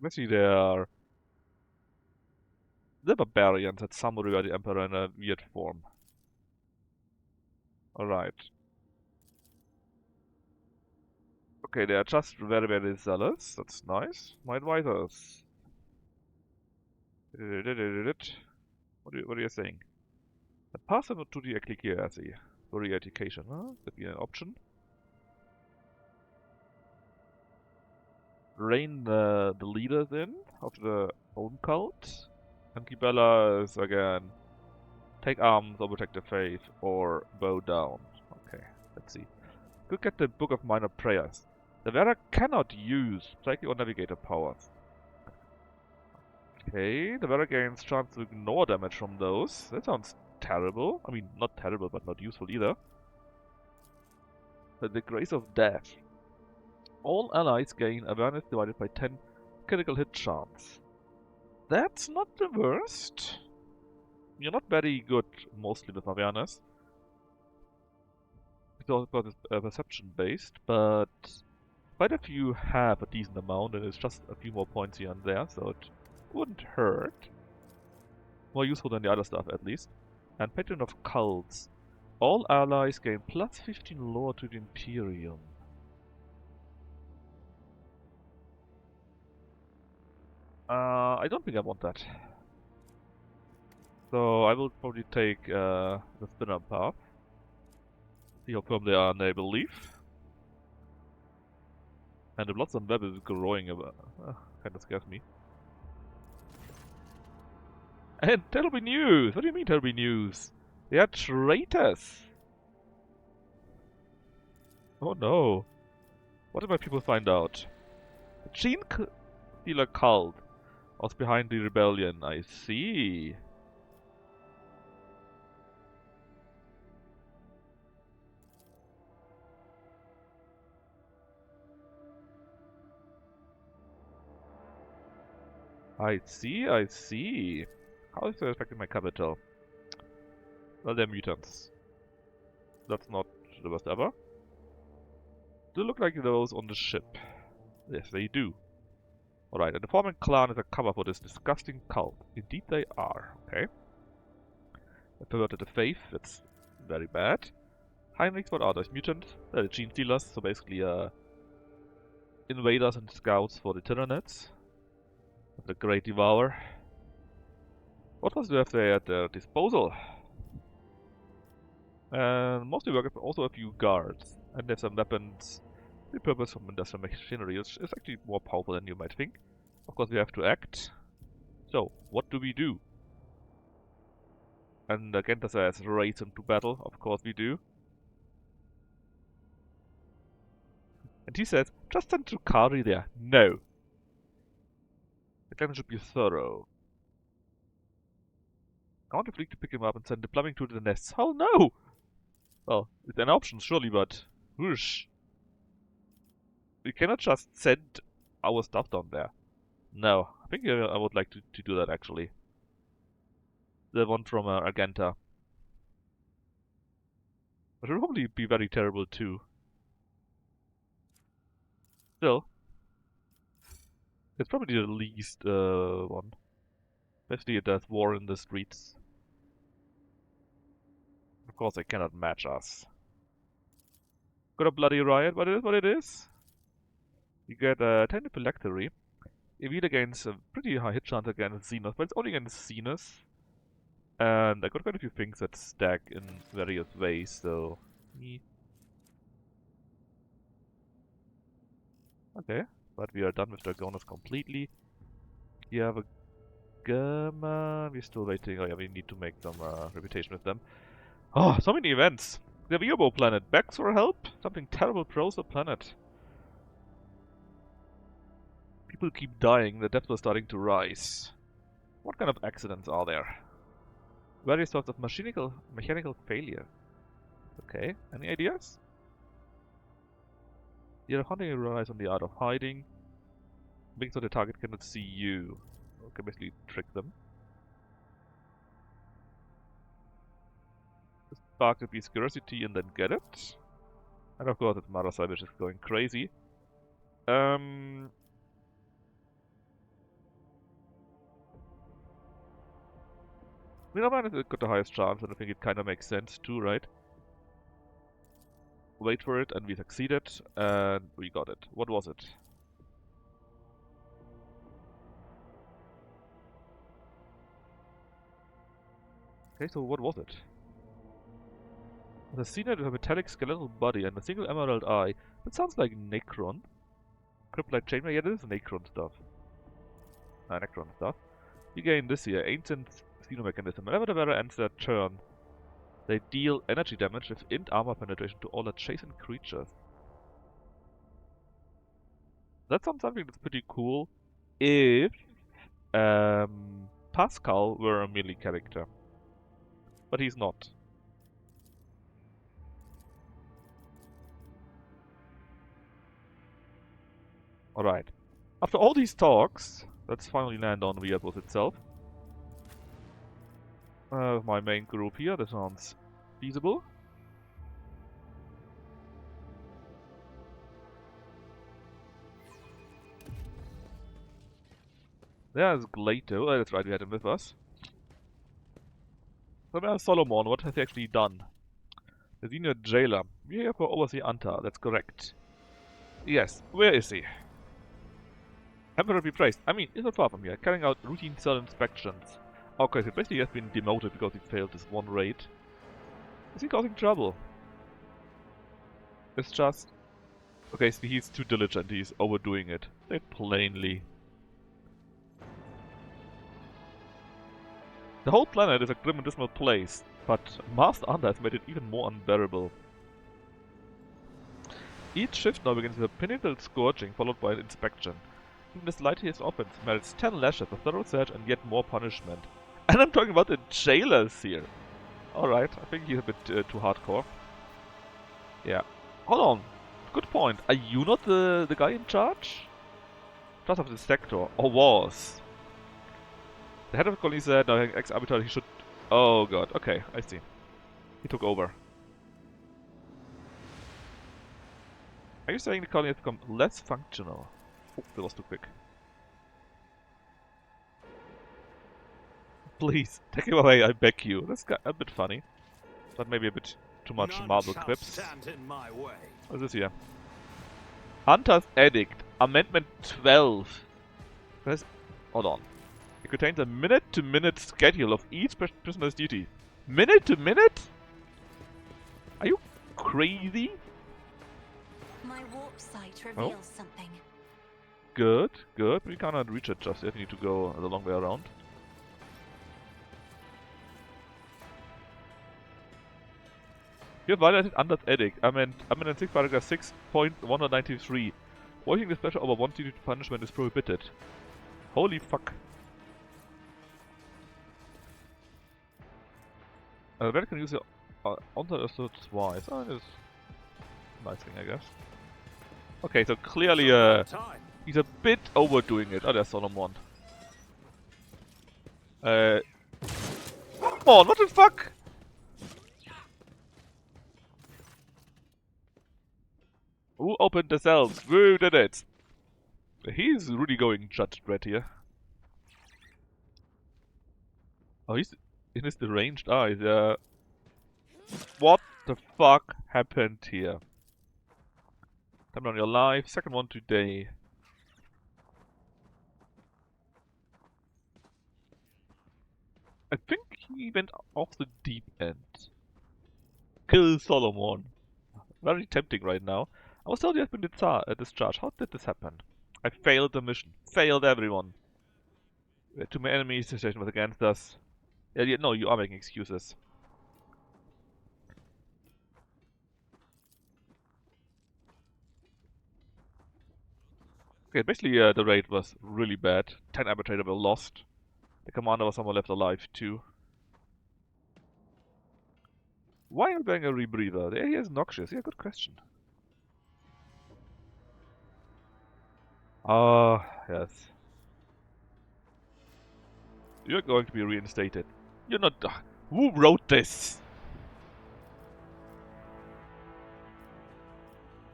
S1: Basically they're barbarians that summarize the Emperor in a weird form. Alright. Okay, they are just very, very zealous. That's nice. My advisors. What are you saying? Pass them to the ecclesiarchy for re-education, huh? That'd be an option. Rein the leaders in of the own cult. And Gibella is again take arms or protect the faith or bow down. Okay. Let's see. Could get the Book of Minor Prayers. The wearer cannot use psychic or navigator powers. Okay, the wearer gains chance to ignore damage from those. That sounds terrible. I mean, not terrible, but not useful either. The Grace of Death. All allies gain awareness divided by 10 critical hit chance. That's not the worst. You're not very good, mostly with awareness. Because it's perception based, but quite a few have a decent amount, and it's just a few more points here and there, so it wouldn't hurt. More useful than the other stuff, at least. And Patron of Cults. All allies gain plus 15 lore to the Imperium. I don't think I want that. So I will probably take the spinner path. See how firm they are in their belief. And the Bloodstorm Web is growing kinda scares me. And terrible news! What do you mean terrible news? They are traitors! Oh no. What did my people find out? The Gene Stealer cult was behind the rebellion, I see. I see. How is that affecting my capital? Well, they're mutants. That's not the worst ever. Do look like those on the ship. Yes, they do. Alright, and the Foreman clan is a cover for this disgusting cult. Indeed they are, okay. They perverted the faith, that's very bad. Heinrichs, what are those? Mutants? They're the Gene Stealers, so basically invaders and scouts for the Tyranids. The Great Devourer. What else do they have there at their disposal? And mostly work also a few guards. And there's some weapons repurposed from industrial machinery, which is actually more powerful than you might think. Of course we have to act. So, what do we do? And Genta says, race into battle. Of course we do. And he says, just send Drukhari there. No. The clan should be thorough. I want the fleet to pick him up and send the plumbing to the nests. Oh no! Well, it's an option, surely, but whoosh. We cannot just send our stuff down there. No, I think I would like to do that actually. The one from Argenta. It would probably be very terrible too. Still, it's probably the least one. Especially it does war in the streets. Of course, they cannot match us. Got a bloody riot, but it is what it is. You get a tiny phylactery. Evade against a pretty high hit chance against Xenos, but it's only against Xenos. And I got quite a few things that stack in various ways, so... Okay, but we are done with Dragonas completely. You have a Gamma... We're still waiting. Oh yeah, we need to make some reputation with them. Oh, so many events! The Viobo planet. Begs for help? Something terrible throws the planet. People keep dying, the depths are starting to rise. What kind of accidents are there? Various sorts of mechanical failure. Okay, any ideas? Your hunting relies on the art of hiding. Making so the target cannot see you. Okay, basically trick them. Spark the beast's curiosity and then get it. And of course it's Marasai, which is going crazy. Miramine has got the highest chance, and I think it kinda makes sense too, right? Wait for it, and we succeeded, and we got it. What was it? Okay, so what was it? The Athena with a metallic skeletal body and a single emerald eye. That sounds like Necron. Cryptolite chainmail, yeah, this is Necron stuff. Necron stuff. You gain this here, ancient xenomechanism. Whenever the wearer ends their turn, They deal energy damage with int armor penetration to all adjacent creatures. That sounds something that's pretty cool if Pascal were a melee character. But he's not. Alright. After all these talks, let's finally land on Viabos itself. My main group here, that sounds feasible. There's Glato. Oh, that's right, we had him with us. So there's Solomorne. What has he actually done? The senior jailer. We're here for Overseer Anta, that's correct. Yes, where is he? Emperor be praised. I mean, he's not far from here, carrying out routine cell inspections. Okay, so basically he has been demoted because he failed this one raid. Is he causing trouble? It's just... Okay, so he's too diligent, he's overdoing it. Say it plainly. The whole planet is a grim and dismal place, but Master Anta has made it even more unbearable. Each shift now begins with a pinnacle scourging followed by an inspection. Even the slightest offense merits 10 lashes, a thorough search, and yet more punishment. And I'm talking about the jailers here. Alright, I think he's a bit too hardcore. Yeah. Hold on. Good point. Are you not the guy in charge? Just of the sector. Or was? The head of the colony said, now ex-arbiter, he should... Oh god, okay, I see. He took over. Are you saying the colony has become less functional? Oh, that was too quick. Please, take him away, I beg you. That's a bit funny. But maybe a bit too much Marvel quips. What is this here? Hunter's Edict, Amendment 12. Hold on. It contains a minute-to-minute schedule of each prisoner's duty. Minute-to-minute? Are you crazy?
S3: My warp sight reveals something.
S1: Good, good. We cannot reach it just yet. We need to go the long way around. You have violated Anders Edict. Amendment 6, paragraph 6.193. Voicing displeasure over one duty to punishment is prohibited. Holy fuck. Red can use the Under Assault twice. Oh, that's a nice thing, I guess. Okay, so clearly he's a bit overdoing it. Oh, there's Solomorne. Come on, what the fuck? Who opened the cells? Who did it? He's really going Judge Dredd here. Oh, he's in his deranged eyes. What the fuck happened here? Time on your life. Second one today. I think he went off the deep end. Kill Solomon. Very tempting right now. I was told you have been discharged. How did this happen? I failed the mission. Failed everyone. We had too many enemies. The situation was against us. Yeah, no, you are making excuses. Okay, basically the raid was really bad. 10 arbitrator were lost. The commander was somehow left alive too. Why am I wearing a rebreather? The area is noxious. Yeah, good question. Ah, yes. You're going to be reinstated. You're not... Who wrote this?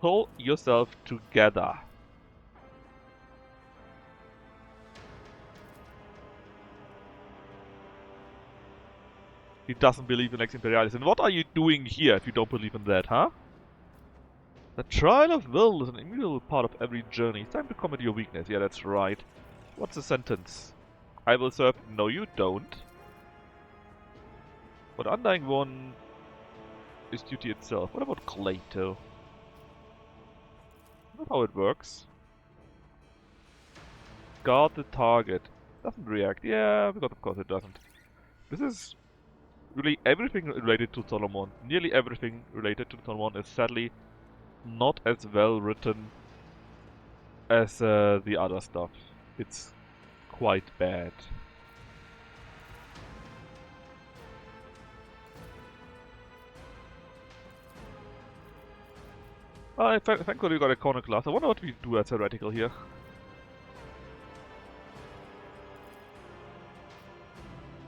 S1: Pull yourself together. He doesn't believe in Imperialis. And what are you doing here if you don't believe in that, huh? The trial of will is an immutable part of every journey. It's time to combat your weakness. Yeah, that's right. What's the sentence? I will serve. No, you don't. But Undying One is duty itself. What about Glato? Not how it works. Guard the target. Doesn't react. Yeah, because of course it doesn't. This is really everything related to Solomon, nearly everything related to Solomon is sadly not as well written as the other stuff. It's quite bad. Thankfully we got a corner class. I wonder what we do as heretical here.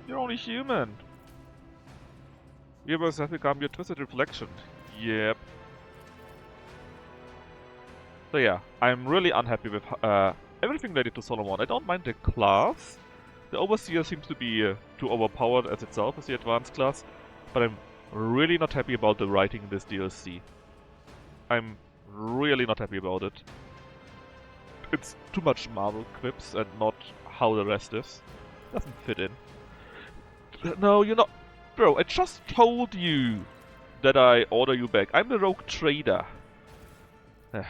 S1: You're only human. Universe has become your twisted reflection. Yep. So yeah, I'm really unhappy with everything related to Solomon. I don't mind the class. The Overseer seems to be too overpowered as itself as the advanced class, but I'm really not happy about the writing in this DLC. I'm really not happy about it. It's too much Marvel quips and not how the rest is. Doesn't fit in. No, you're not... Bro, I just told you that I order you back. I'm the rogue trader.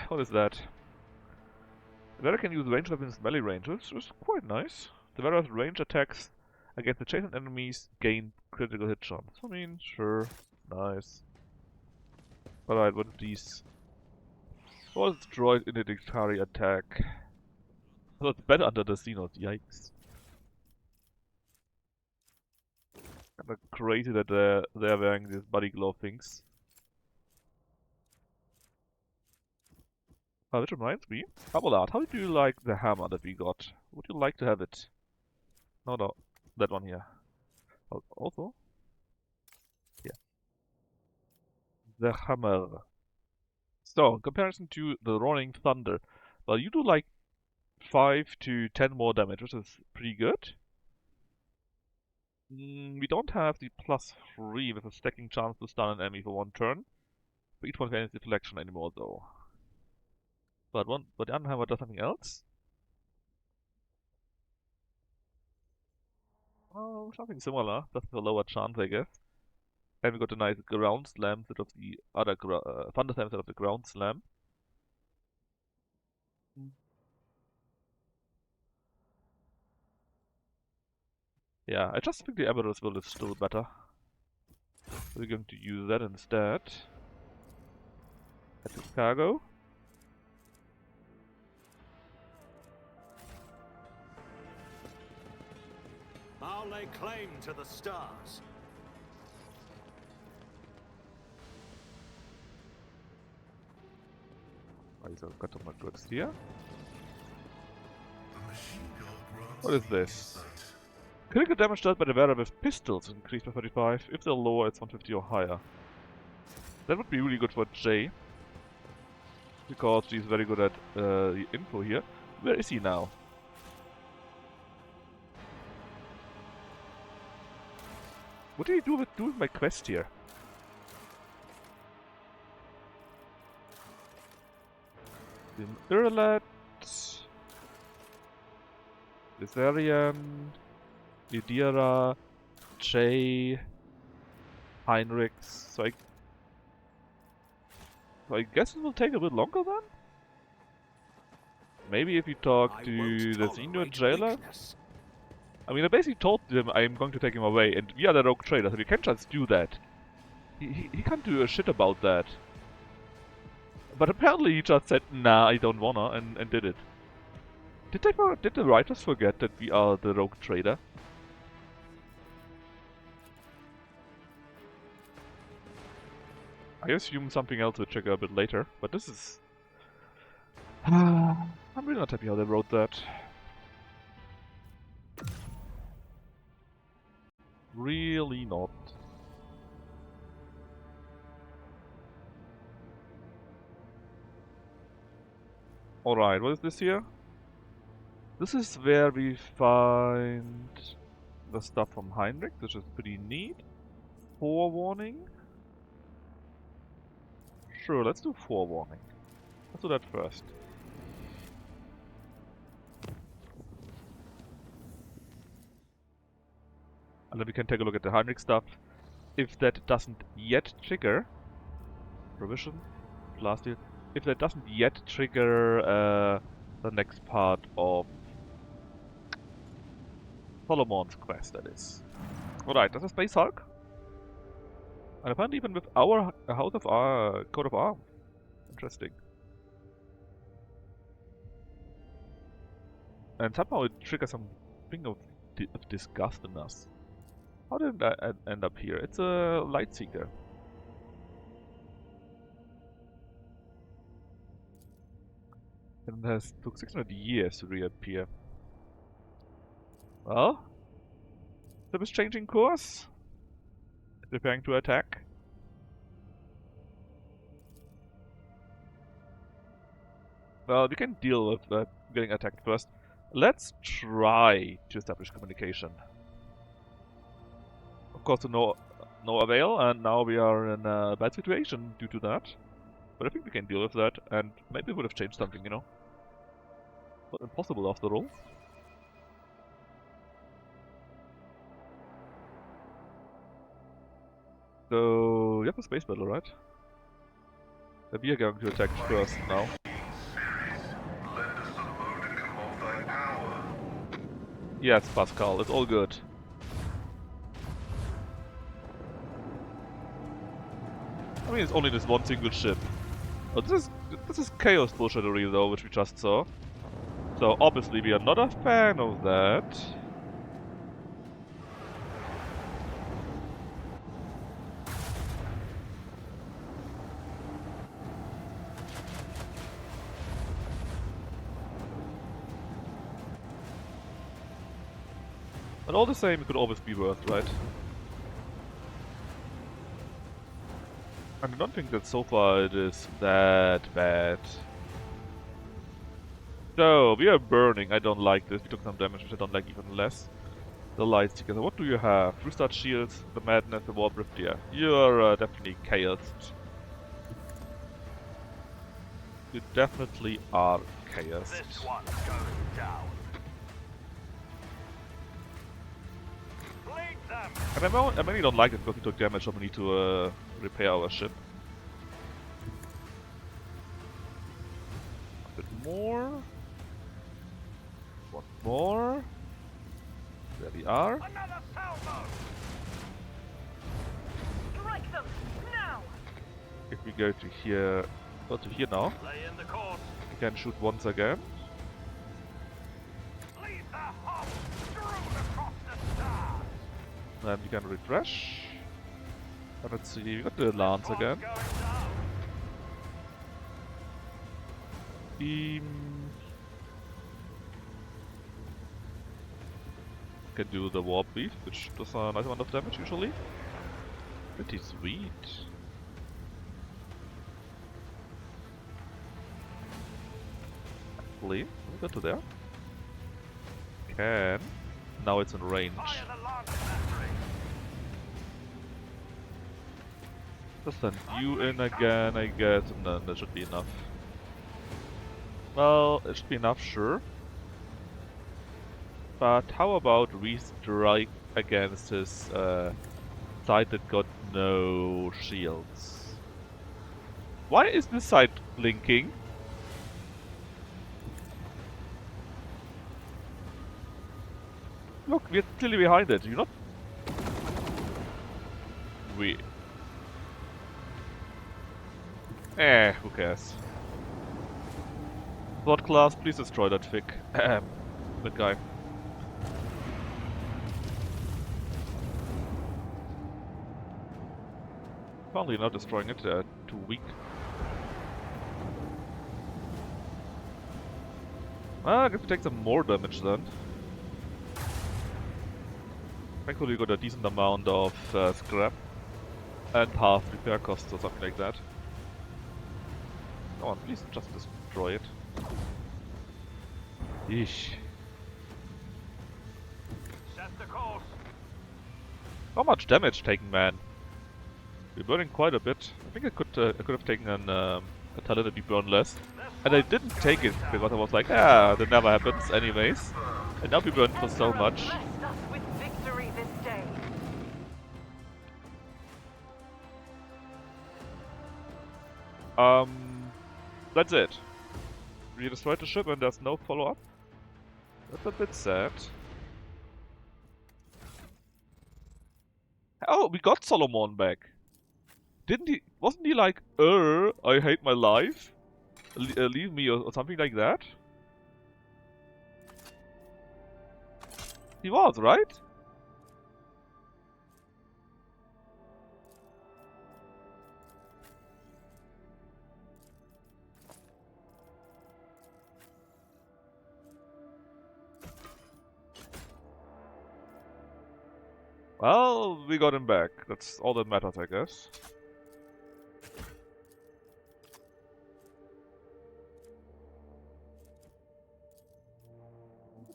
S1: What is that? The Vera can use range weapons melee range, which is quite nice. The Vera's range attacks against adjacent enemies gain critical hit chance. I mean, sure, nice. Alright, what are these? What is droid in the Dictari attack? Oh, it's better under the Xenos, yikes. Kinda crazy that they're wearing these body glove things. Which reminds me, Abelard, how do you like the hammer that we got? Would you like to have it? No, that one here. Also, yeah, the hammer. So, in comparison to the Roaring Thunder, well, you do like 5 to 10 more damage, which is pretty good. We don't have the +3 with a stacking chance to stun an enemy for 1 turn. For each one of deflection anymore, though. But the Unhammer does something else. Oh, something similar, just with a lower chance, I guess. And we got a nice ground slam instead of the other thunder slam instead of the ground slam. Yeah, I just think the Aberrus will is still better. We're going to use that instead. At the cargo.
S2: I'll lay claim to the stars.
S1: I've got some more drugs here. What is this? Critical damage dealt by the wearer with pistols increased by 35. If they're lower, it's 150 or higher. That would be really good for Jay. Because she's very good at the info here. Where is he now? What did he do with my quest here? Imperialis, Viserion, Idira, Jay, Heinrichs. So I guess it will take a bit longer then? Maybe if you talk to the senior jailer? I mean, I basically told him I'm going to take him away, and we are the rogue trader, so we can't just do that. He can't do a shit about that. But apparently he just said, nah, I don't wanna, and did it. Did the writers forget that we are the rogue trader? I assume something else will trigger a bit later, but this is... I'm really not happy how they wrote that. Really not. Alright, what is this here? This is where we find the stuff from Heinrich, which is pretty neat. Forewarning? Sure, let's do forewarning. Let's do that first. And then we can take a look at the Heinrich stuff. If that doesn't yet trigger... Provision? Last year. If that doesn't yet trigger the next part of Solomorne's quest, that is. Alright, that's a Space Hulk. And apparently even with our House of coat of arms. Interesting. And somehow it triggers something of disgust in us. How did I end up here? It's a light seeker. And it has took 600 years to reappear. Well, ship is changing course. Preparing to attack. Well, we can deal with getting attacked first. Let's try to establish communication. Of course, to no avail, and now we are in a bad situation due to that. But I think we can deal with that, and maybe it would have changed something, you know. Not impossible after all. So, you have a space battle, right? We are going to attack first now. Yes, Pascal, it's all good. I mean, it's only this one single ship. Oh, this is chaos bullshittery though, which we just saw. So obviously we are not a fan of that. But all the same, it could always be worse, right? And I don't think that so far it is that bad. So, we are burning. I don't like this. We took some damage, which I don't like even less. The light seekers. What do you have? Restart shields, the madness, the warp rift. Yeah, you're definitely chaosed. You definitely are chaosed.
S2: This one's going down. Bleed them.
S1: And I mainly don't like it because we took damage, so we need to repair our ship. A bit more. One more. There we are.
S2: Another salvo.
S3: Strike them now.
S1: If we go to here, to here now,
S2: Lay in the course.
S1: we can shoot once again.
S2: Lead the hop. Strewn across the stars.
S1: Then we can refresh. And let's see, we got the lance
S2: One's
S1: again.
S2: going down.
S1: Can do the warp beat, which does a nice amount of damage usually. Pretty sweet. Actually, can we go to there? Can. Now it's in range.
S2: Fire the lance battery.
S1: Just send you in again, I guess, and then that should be enough. Well, it should be enough, sure. But how about we strike against his side that got no shields? Why is this side blinking? Look, we're clearly behind it. You're not... who cares? Sword class, please destroy that fig. That guy. Apparently not destroying it, too weak. I guess we take some more damage then. Thankfully we got a decent amount of scrap. And half repair costs or something like that. Come on, please just destroy it. Yeesh.
S2: Set the course.
S1: How much damage taken, man? We're burning quite a bit. I think I could have taken a talent that we burn less. And I didn't take it because I was like, ah, that never happens anyways. And now we burn for so much.
S3: Blessed us with victory this day.
S1: That's it. We destroyed the ship and there's no follow-up. That's a bit sad. Oh, we got Solomorne back. Wasn't he like, I hate my life? Leave me or something like that? He was, right? Well, we got him back. That's all that matters, I guess.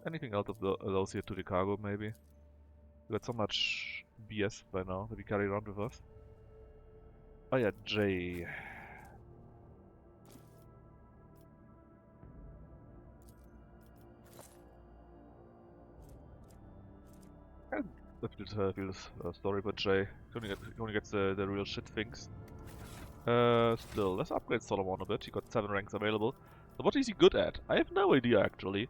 S1: Anything else of those here to the cargo, maybe? We got so much BS by now that we carry around with us. Oh yeah, J. Feels story about Jay. He only gets the real shit things. Still, let's upgrade Solomorne a bit. He got 7 ranks available. So what is he good at? I have no idea actually.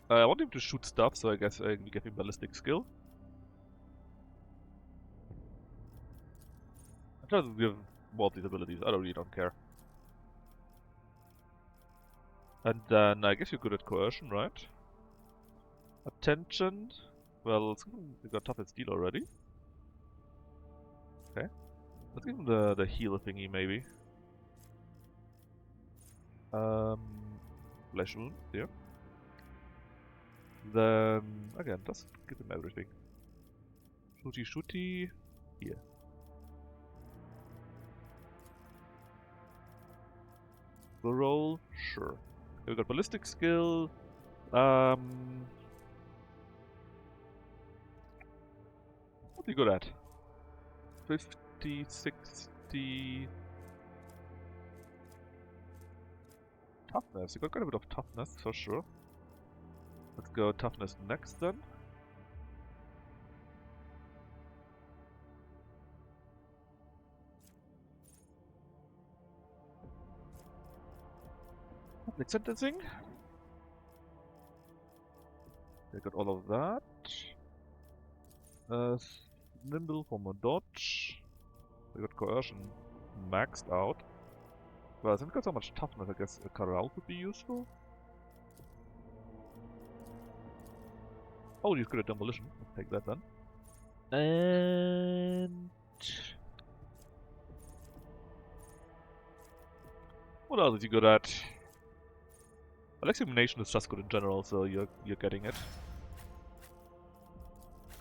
S1: I want him to shoot stuff, so I guess I can give him ballistic skill. I'm trying to give more of these abilities. I really don't care. And then I guess you're good at coercion, right? Attention. Well, we got tough as steel already. Okay. Let's give him the heal thingy maybe. Flesh wound, yeah. Then again, just give him everything. Shooty shooty. Here. The roll, sure. We got ballistic skill. What are you good at? 50, 60. Toughness. You got quite a bit of toughness for sure. Let's go toughness next then. Public sentencing. We got all of that. Nimble for more dodge. We got coercion maxed out. Well, since we got so much toughness, I guess a corral would be useful. Oh, he's good at demolition. Let's take that then. And what else is he good at? Well, examination is just good in general, so you're getting it.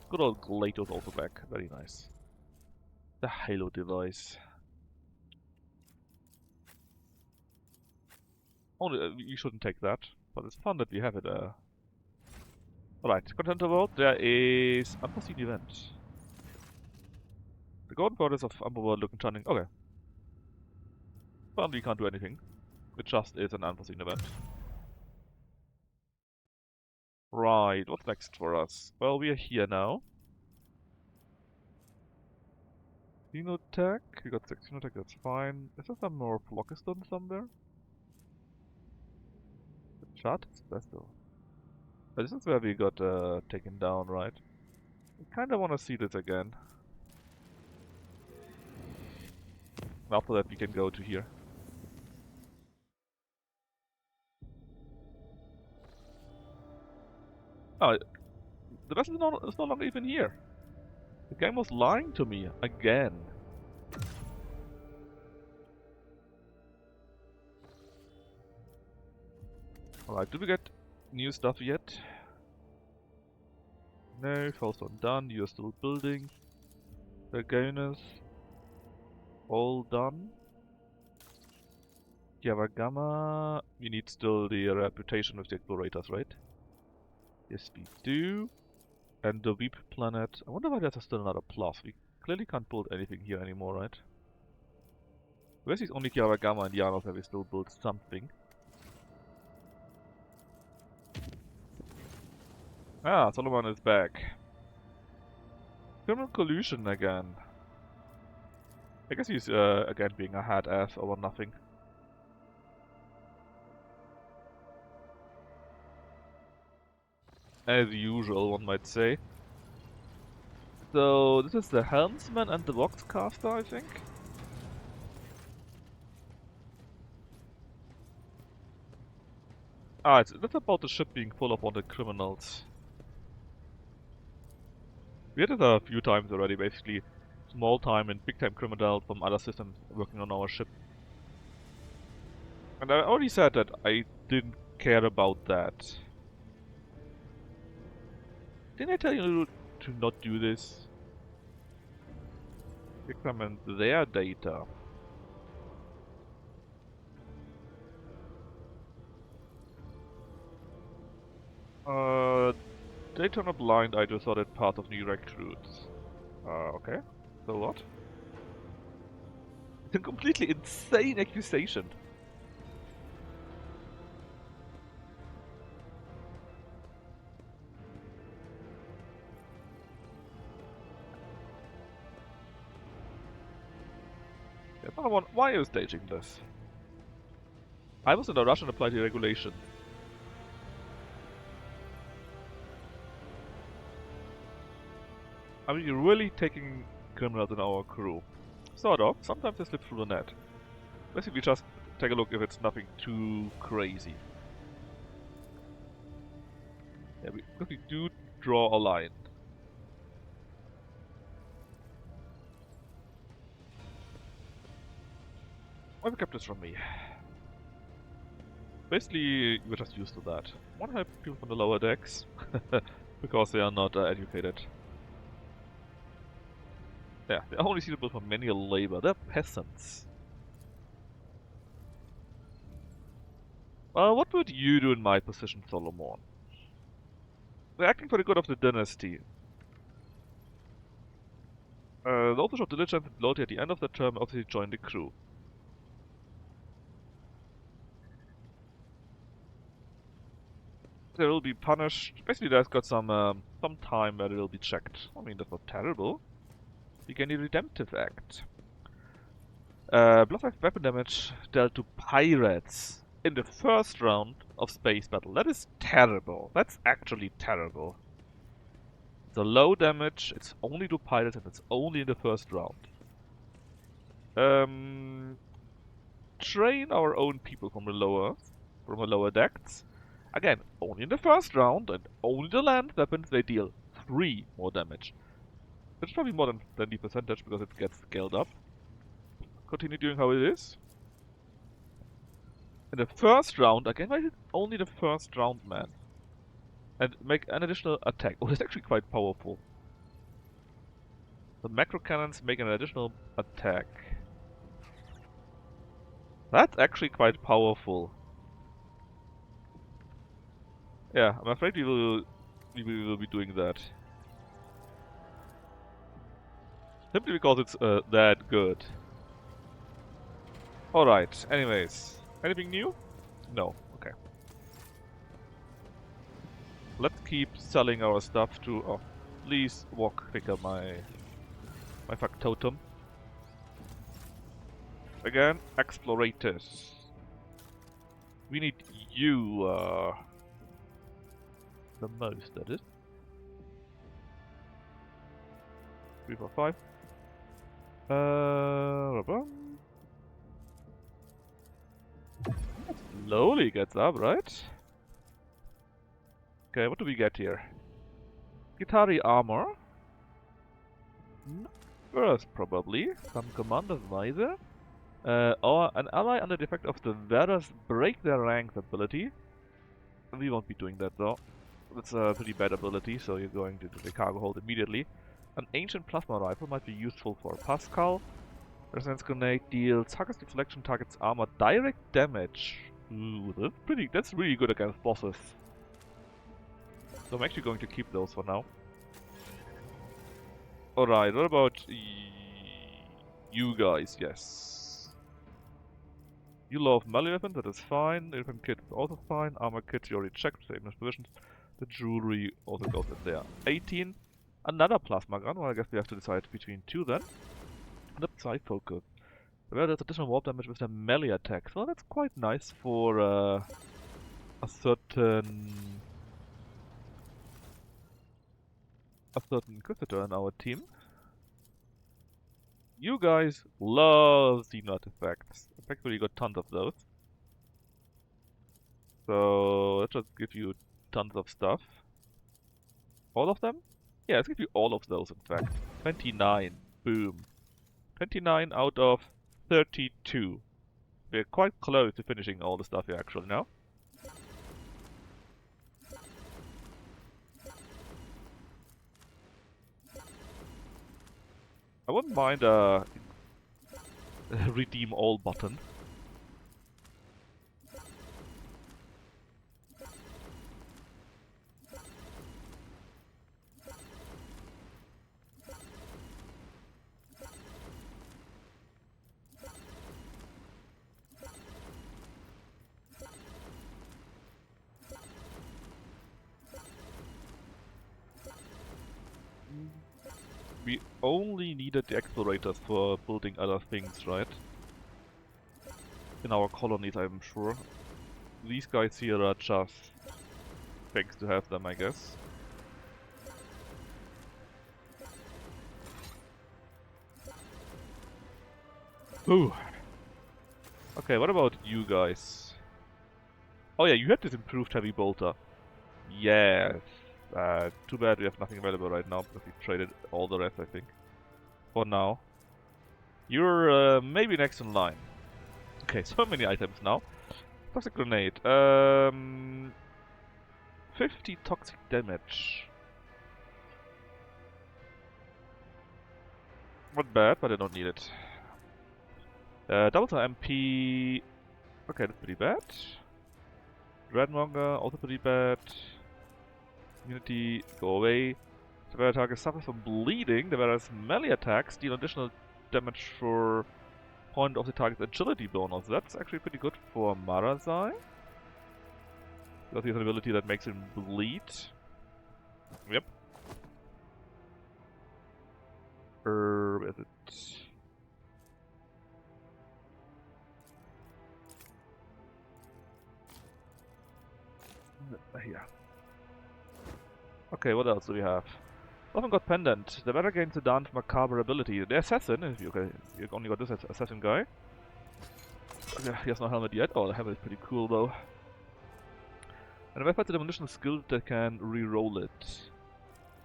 S1: Good old Glato's also back. Very nice. The Halo device. Only you shouldn't take that, but it's fun that we have it. Alright, content about. There is unforeseen event. The golden goddess of Umberworld looking turning. Okay. Apparently you can't do anything. It just is an unforeseen event. Right, what's next for us? Well, we are here now. Xenotech, we got 6 Xenotech, that's fine. Is there some more Phlogiston somewhere? The chart is special. But this is where we got taken down, right? I kinda wanna see this again. After that we can go to here. Oh, the vessel is no longer even here. The game was lying to me again. Alright, do we get new stuff yet? No, first one done, you're still building. Dragonus. All done. Yavagama. We need still the reputation with the explorators, right? Yes, we do. And the Weep planet. I wonder why there's still another plus. We clearly can't build anything here anymore, right? Where's these only Kiawagama and Janos where we still build something? Ah, Solomon is back. Criminal collusion again. I guess he's again being a hard ass over nothing. As usual, one might say. So, this is the helmsman and the voxcaster, I think. that's about the ship being full of wanted criminals. We had it a few times already, basically. Small time and big time criminals from other systems working on our ship. And I already said that I didn't care about that. Didn't I tell you to not do this? Examine their data. Data on a blind, I just saw that part of new recruits. Okay. So what? It's a completely insane accusation. Yeah, another one. Why are you staging this? I was in a rush and applied the regulation. I mean, you're really taking criminals in our crew. Sort of. Sometimes they slip through the net. Basically, just take a look if it's nothing too crazy. Yeah, because we do draw a line. Why have you kept this from me? Basically, we're just used to that. Want to help people from the lower decks because they are not educated. Yeah, they're only suitable for manual labor. They're peasants. What would you do in my position, Solomorne? We're acting for the good of the dynasty. Those who show diligence and loyalty at the end of the term obviously join the crew. They will be punished. Basically, there's got some time where they will be checked. I mean, that's not terrible. You can do redemptive act. Plus 5 weapon damage dealt to pirates in the first round of space battle. That is terrible. That's actually terrible. It's a low damage, it's only to pirates, and it's only in the first round. Train our own people from the lower decks. Again, only in the first round, and only the land weapons they deal 3 more damage. Which is probably more than the percentage because it gets scaled up. Continue doing how it is. In the first round, again, I did only the first round, man. And make an additional attack. Oh, that's actually quite powerful. The macro cannons make an additional attack. That's actually quite powerful. Yeah, I'm afraid we will be doing that. Simply because it's that good. Alright, anyways. Anything new? No, okay. Let's keep selling our stuff to... Oh, please walk quicker, my factotum. Again, explorators. We need you, the most, that is. 3, 4, 5. Slowly gets up, right? Okay, what do we get here? Guitari armor. First, probably. Some commander's visor. Or an ally under the effect of the wearer's break their ranks ability. We won't be doing that though. That's a pretty bad ability, so you're going to the cargo hold immediately. An ancient plasma rifle might be useful for Pascal. Resonance grenade deals target's deflection, target's armor direct damage. Ooh, that's really good against bosses. So I'm actually going to keep those for now. Alright, what about you guys? Yes. You love melee weapons, that is fine. The weapon kit is also fine. Armor kit you already checked, same as positions. The jewelry also goes in there. 18. Another plasma gun. Well, I guess we have to decide between 2 then. And a Psy focus. Well, there's additional warp damage with the melee attack. So that's quite nice for a certain Inquisitor in our team. You guys love Xeno artifacts. In fact, we got tons of those. So let's just give you tons of stuff. All of them? Yeah, let's give you all of those, in fact. 29. Boom. 29 out of 32. We're quite close to finishing all the stuff here, actually, now. I wouldn't mind a redeem all button. We only needed the explorators for building other things, right? In our colonies, I'm sure. These guys here are just things to have them, I guess. Ooh. Okay, what about you guys? Oh yeah, you had this improved heavy bolter. Yes. Too bad we have nothing available right now because we traded all the rest, I think. For now. You're maybe next in line. Okay, so many items now. Toxic grenade. 50 toxic damage. Not bad, but I don't need it. Double MP. Okay, that's pretty bad. Dreadmonger, also pretty bad. Immunity, go away. The melee target suffers from bleeding. The whereas melee attacks deal additional damage for point of the target's agility bonus. That's actually pretty good for Marazai. Because he has an ability that makes him bleed. Yep. Where is it? Here. Okay, what else do we have? Often got Pendant. The better gains a Dance Macabre ability. The Assassin, if you, okay, you only got this Assassin guy. Okay, he has no helmet yet. Oh, the helmet is pretty cool though. And a weapon with demolition skill that can re-roll it.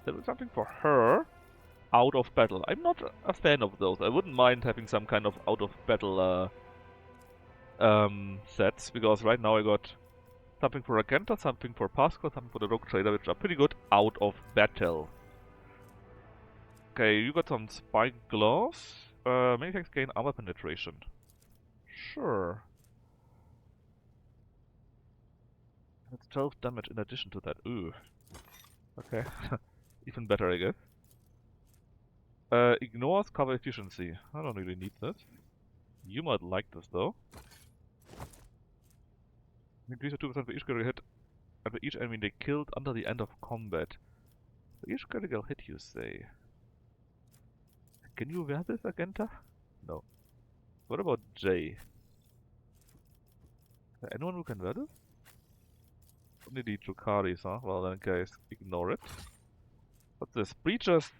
S1: There is something for her. Out of battle. I'm not a fan of those. I wouldn't mind having some kind of out of battle sets, because right now I got something for Agenta, something for Pascal, something for the Rogue Trader, which are pretty good out of battle. Okay, you got some spike gloves. Many things gain armor penetration. Sure. That's 12 damage in addition to that. Ooh. Okay. Even better, I guess. Ignores cover efficiency. I don't really need this. You might like this though. Increase 2% for each critical hit and for each enemy they killed under the end of combat. For each critical hit, you say. Can you wear this, Agenta? No. What about J? Anyone who can wear this? Only the Drukaris, huh? Well then guys, ignore it. What's this? Breacher's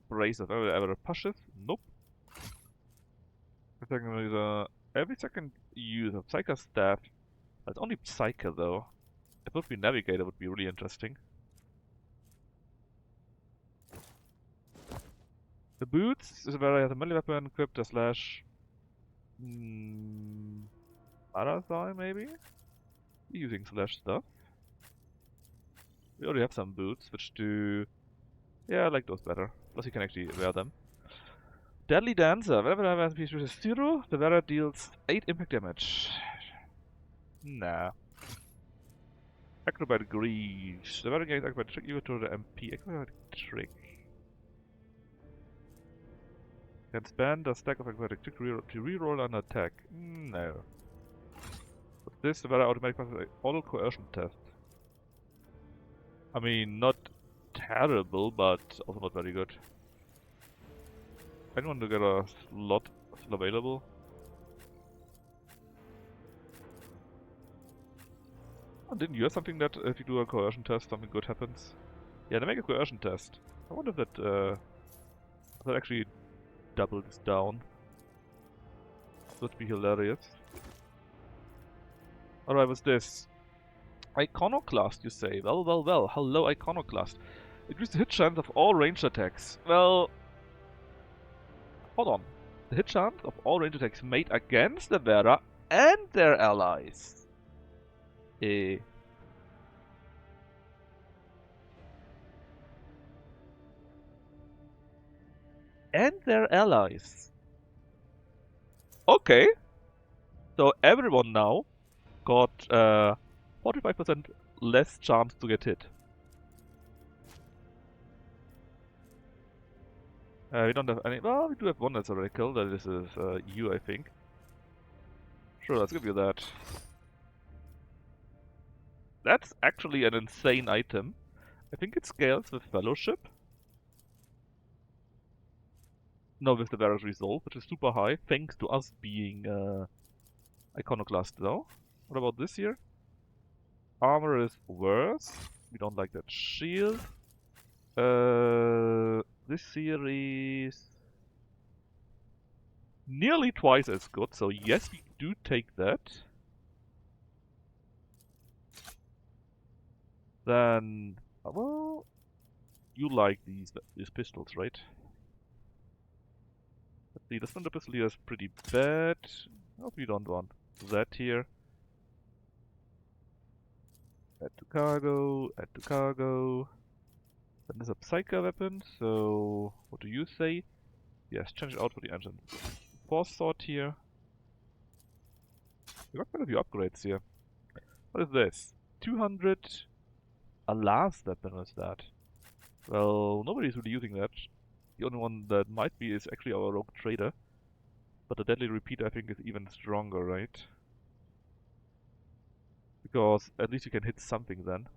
S1: Braces. Ever pushes? Nope. Every second use of Psycho Staff. That's only Psycho though. It would be Navigator, would be really interesting. The boots is where I have a melee weapon equipped a slash. Arasai maybe? Using slash stuff. We already have some boots which do. Yeah, I like those better. Plus you can actually wear them. Deadly Dancer. Whenever I have a piece with 0, the wearer deals 8 impact damage. Nah. Acrobat Greaves. The wearer gains Acrobat Trick equal to the MP. Acrobat Trick. Can spend a stack of Acrobatic Trick to reroll an attack. No. What's this? The wearer automatically passes an auto coercion test. I mean, not terrible, but also not very good. Anyone to get a slot still available? Oh, didn't you have something that if you do a coercion test, something good happens? Yeah, they make a coercion test. I wonder if that actually doubles down. Would be hilarious. Alright, what's this? Iconoclast, you say? Well, well, well. Hello, Iconoclast. Increase the hit chance of all ranged attacks. Well, hold on. The hit chance of all ranged attacks made against the bearer and their allies. And their allies. Okay. So everyone now got 45% less chance to get hit. We don't have any. Well, we do have one that's already killed. This is you, I think. Sure, let's give you that. That's actually an insane item. I think it scales with Fellowship. No, with the Bearer's Resolve, which is super high, thanks to us being Iconoclast though. What about this here? Armor is worse. We don't like that shield. This series nearly twice as good, so yes, we do take that. Then, well, you like these pistols, right? Let's see, the Thunder Pistol here is pretty bad. Hope we don't want that here. Add to cargo, add to cargo. Then there's a Psycho weapon, so what do you say? Yes, change it out for the engine. Force sword here. We got quite a few upgrades here. What is this? 200. A last weapon is that? Well, nobody's really using that. The only one that might be is actually our rogue trader. But the deadly repeat I think is even stronger, right? Because at least you can hit something then.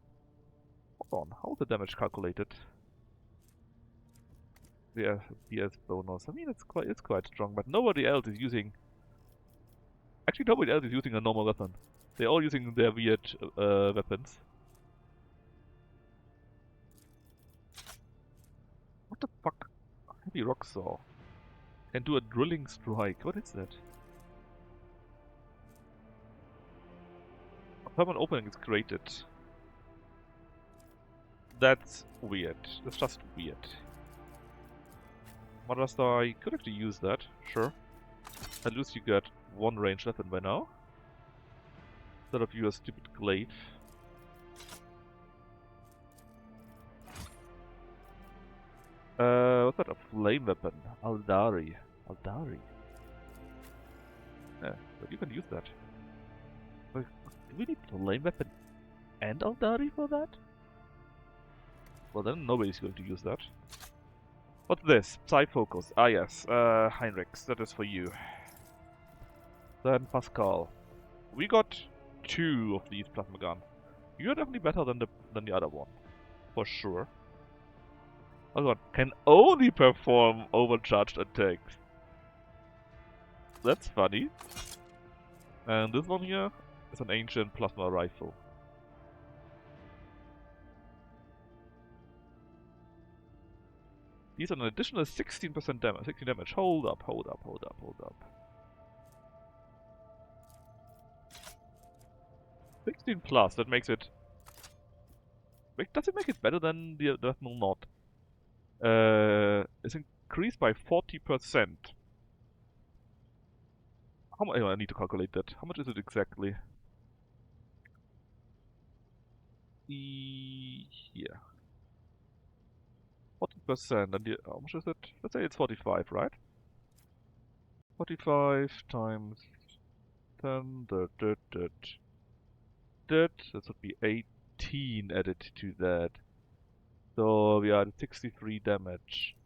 S1: Hold on, how's the damage calculated? Yeah, DS bonus. I mean, it's quite strong, but nobody else is using. Actually, nobody else is using a normal weapon. They're all using their weird weapons. What the fuck? Heavy rock saw. Can do a drilling strike. What is that? A permanent opening is created. That's weird. That's just weird. Madrastar, I could actually use that, sure. At least you get one ranged weapon by now. Instead of your stupid glaive. What's that? A flame weapon. Aldari. Aldari. Yeah, but you can use that. Wait, do we need flame weapon and Aldari for that? Well then nobody's going to use that. What's this? Psy Focus. Ah yes, Heinrichs, that is for you. Then Pascal. We got 2 of these plasma gun. You're definitely better than the other one. For sure. Other one can only perform overcharged attacks. That's funny. And this one here is an ancient plasma rifle. These are an additional 16% damage. 16 damage. Hold up, hold up, hold up, hold up. 16 plus, that makes it... Wait, does it make it better than the weapon or not? It's increased by 40%. How much? I need to calculate that. How much is it exactly? Yeah. 40%, and how much is it? Let's say it's 45, right? 45 times 10, that would be 18 added to that. So we are at 63 damage.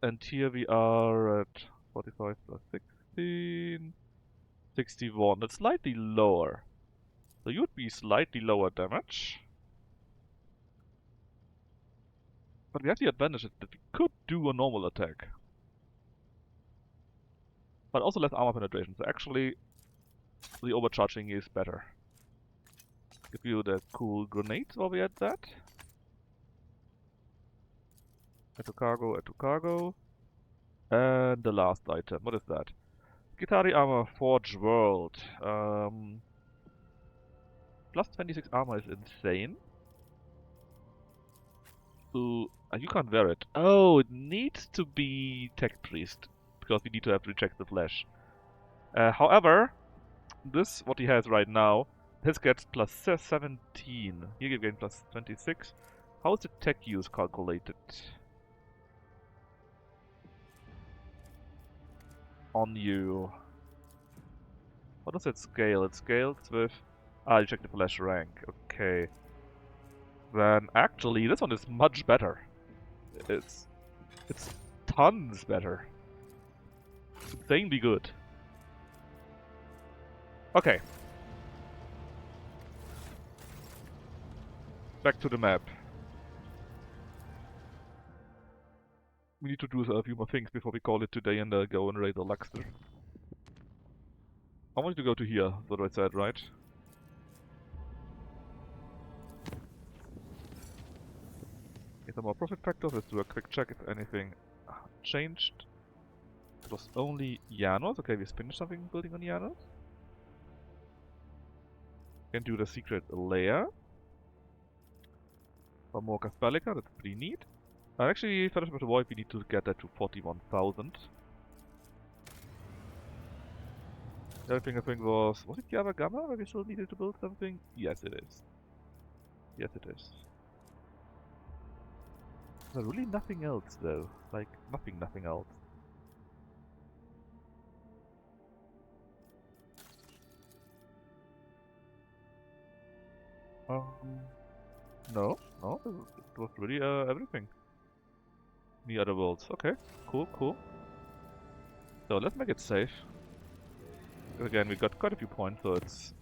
S1: And here we are at 45 plus 16, 61. That's slightly lower. So you would be slightly lower damage. But we have the advantage that we could do a normal attack. But also less armor penetration, so actually the overcharging is better. Give you the cool grenades while we at that. Add to cargo, add to cargo. And the last item, what is that? Guitari Armor Forge World. plus 26 armor is insane. Ooh, you can't wear it. Oh, it needs to be Tech Priest, because we need to have Reject the Flesh. However, this, what he has right now, his gets plus 17. Here you gain plus 26. How is the tech use calculated? On you. What does it scale? It scales with... Ah, you check the flesh rank. Okay. Then actually, this one is much better. It's tons better. It's insanely good. Okay. Back to the map. We need to do a few more things before we call it today and go and raid the Luxor. I want you to go to here, that's what I said, right? Get some more profit factors, let's do a quick check if anything changed. It was only Janos, okay, we finished something building on Janos. Can do the secret layer. For more Caspalica, that's pretty neat. Actually, Fellowship of the Void, we need to get that to 41,000. The other thing I think was it Java Gamma where we still needed to build something? Yes, it is. Yes, it is. There's really nothing else though. Like, nothing else. No, it was really everything. The other worlds. Okay, cool. So let's make it safe. Again, we got quite a few points, so it's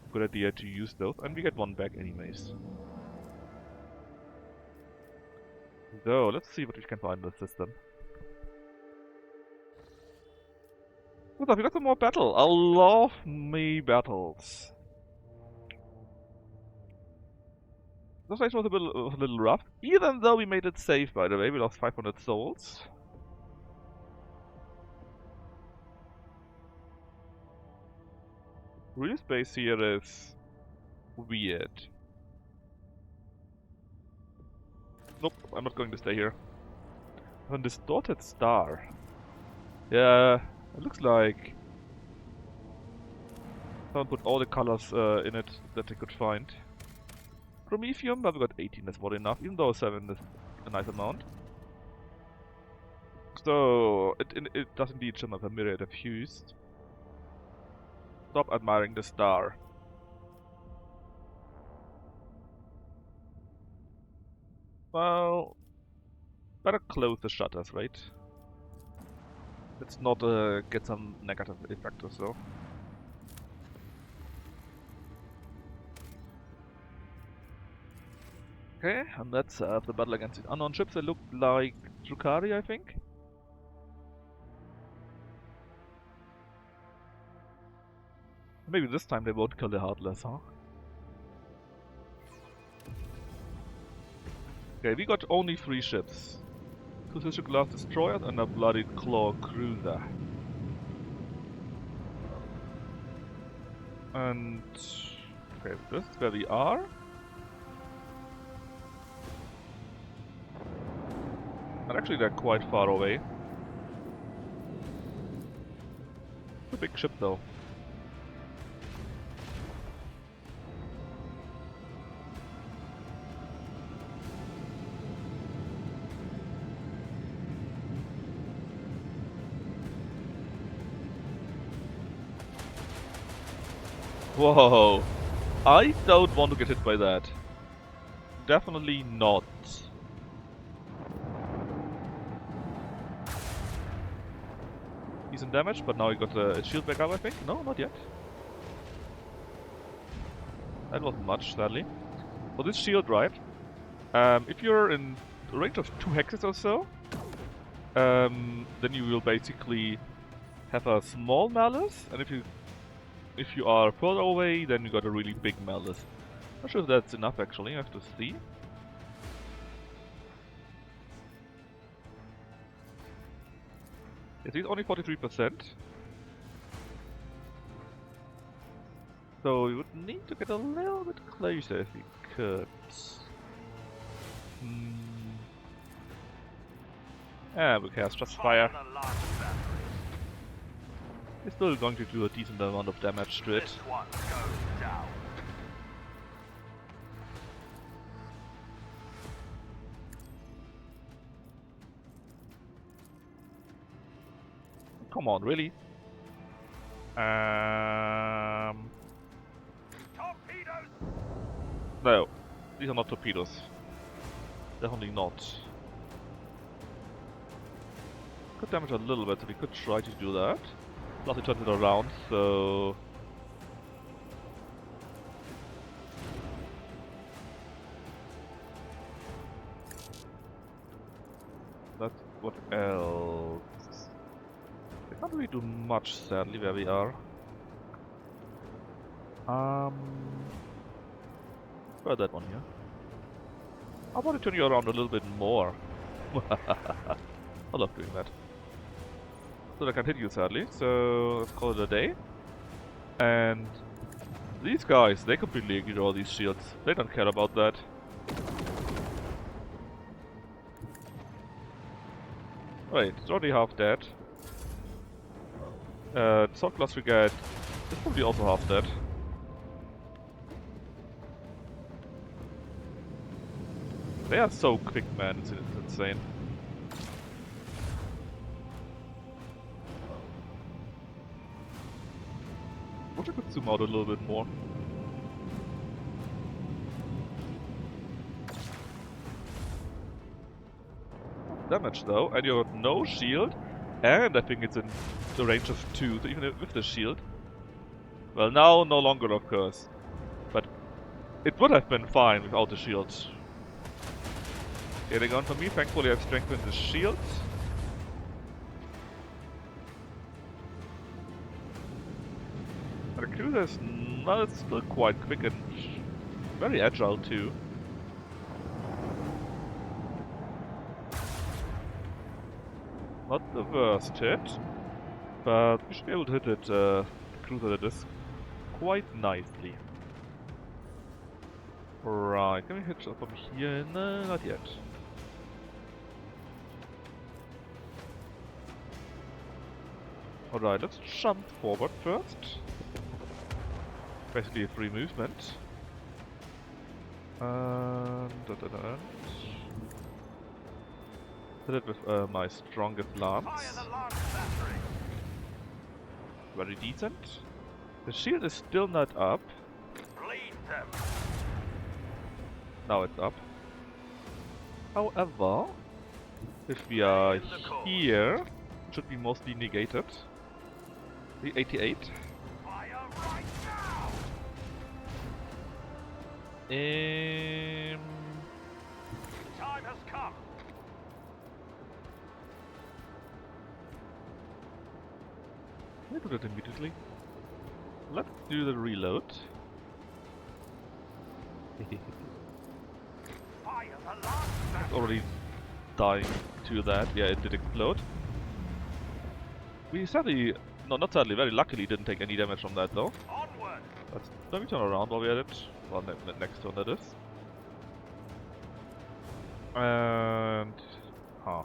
S1: a good idea to use those, and we get one back anyways. So let's see what we can find in the system. Good stuff, we got some more battle. I love me battles. This place was a little rough, even though we made it safe, by the way. We lost 500 souls. Real space here is weird. Nope, I'm not going to stay here. A distorted star. Yeah, it looks like someone put all the colors in it that they could find. Promethium, but we got 18, that's more than enough, even though 7 is a nice amount. So, it does indeed shimmer a myriad of hues. Stop admiring the star. Well, better close the shutters, right? Let's not get some negative effect or so. Okay, and that's the battle against the unknown ships. They look like Drukhari, I think. Maybe this time they won't kill the Heartless, huh? Okay, we got only 3 ships. 2 Sister Glass Destroyers and a bloody Claw Cruiser. And... okay, this is where we are. And actually they're quite far away. It's a big ship though. Whoa! I don't want to get hit by that. Definitely not. Decent damage, but now he got a shield back up, I think. No, not yet. That wasn't much, sadly. For this shield, right? If you're in a range of 2 hexes or so, then you will basically have a small malice, and if you are further away, then you got a really big malice. Not sure if that's enough actually, I have to see. It is only 43%. So we would need to get a little bit closer if we could. Yeah, we cast just fire.
S2: The large batteries.
S1: It's still going to do a decent amount of damage to it.
S2: This one goes down.
S1: Come on, really?
S2: Torpedoes.
S1: No. These are not torpedoes. Definitely not. Could damage a little bit, so we could try to do that. Plus it turns it around, so... That's what else? We can't really do much, sadly, where we are. Try that one here. How about I turn you around a little bit more? I love doing that. So I can hit you, sadly, so let's call it a day. And these guys, they completely ignore these shields. They don't care about that. Wait, it's already half dead. Sword Class Frigate is probably also half dead. They are so quick, man, it's insane. Wish I could zoom out a little bit more. Damage though, and you got no shield, and I think it's in the range of 2, so even with the shield. Well, now no longer, of course. But it would have been fine without the shield. Getting on for me, thankfully I've strengthened the shield. The cruiser is not still quite quick and very agile too. Not the worst hit, but we should be able to hit it, the cruiser that is, quite nicely. Right, can we hit from here? No, not yet. Alright, let's jump forward first. Basically a free movement. And hit it with my strongest lance.
S2: Fire the large battery.
S1: Very decent. The shield is still not up.
S2: Bleed them.
S1: Now it's up. However, if we are here, it should be mostly negated. The 88.
S2: Fire right now. Time has come.
S1: Let me do that immediately. Let's do the reload.
S2: Fire the large battery.
S1: Already dying to that. Yeah, it did explode. We sadly, no, not sadly, very luckily didn't take any damage from that though.
S2: Onward.
S1: Let me turn around while we're at it. Well, next turn that is. And... Huh.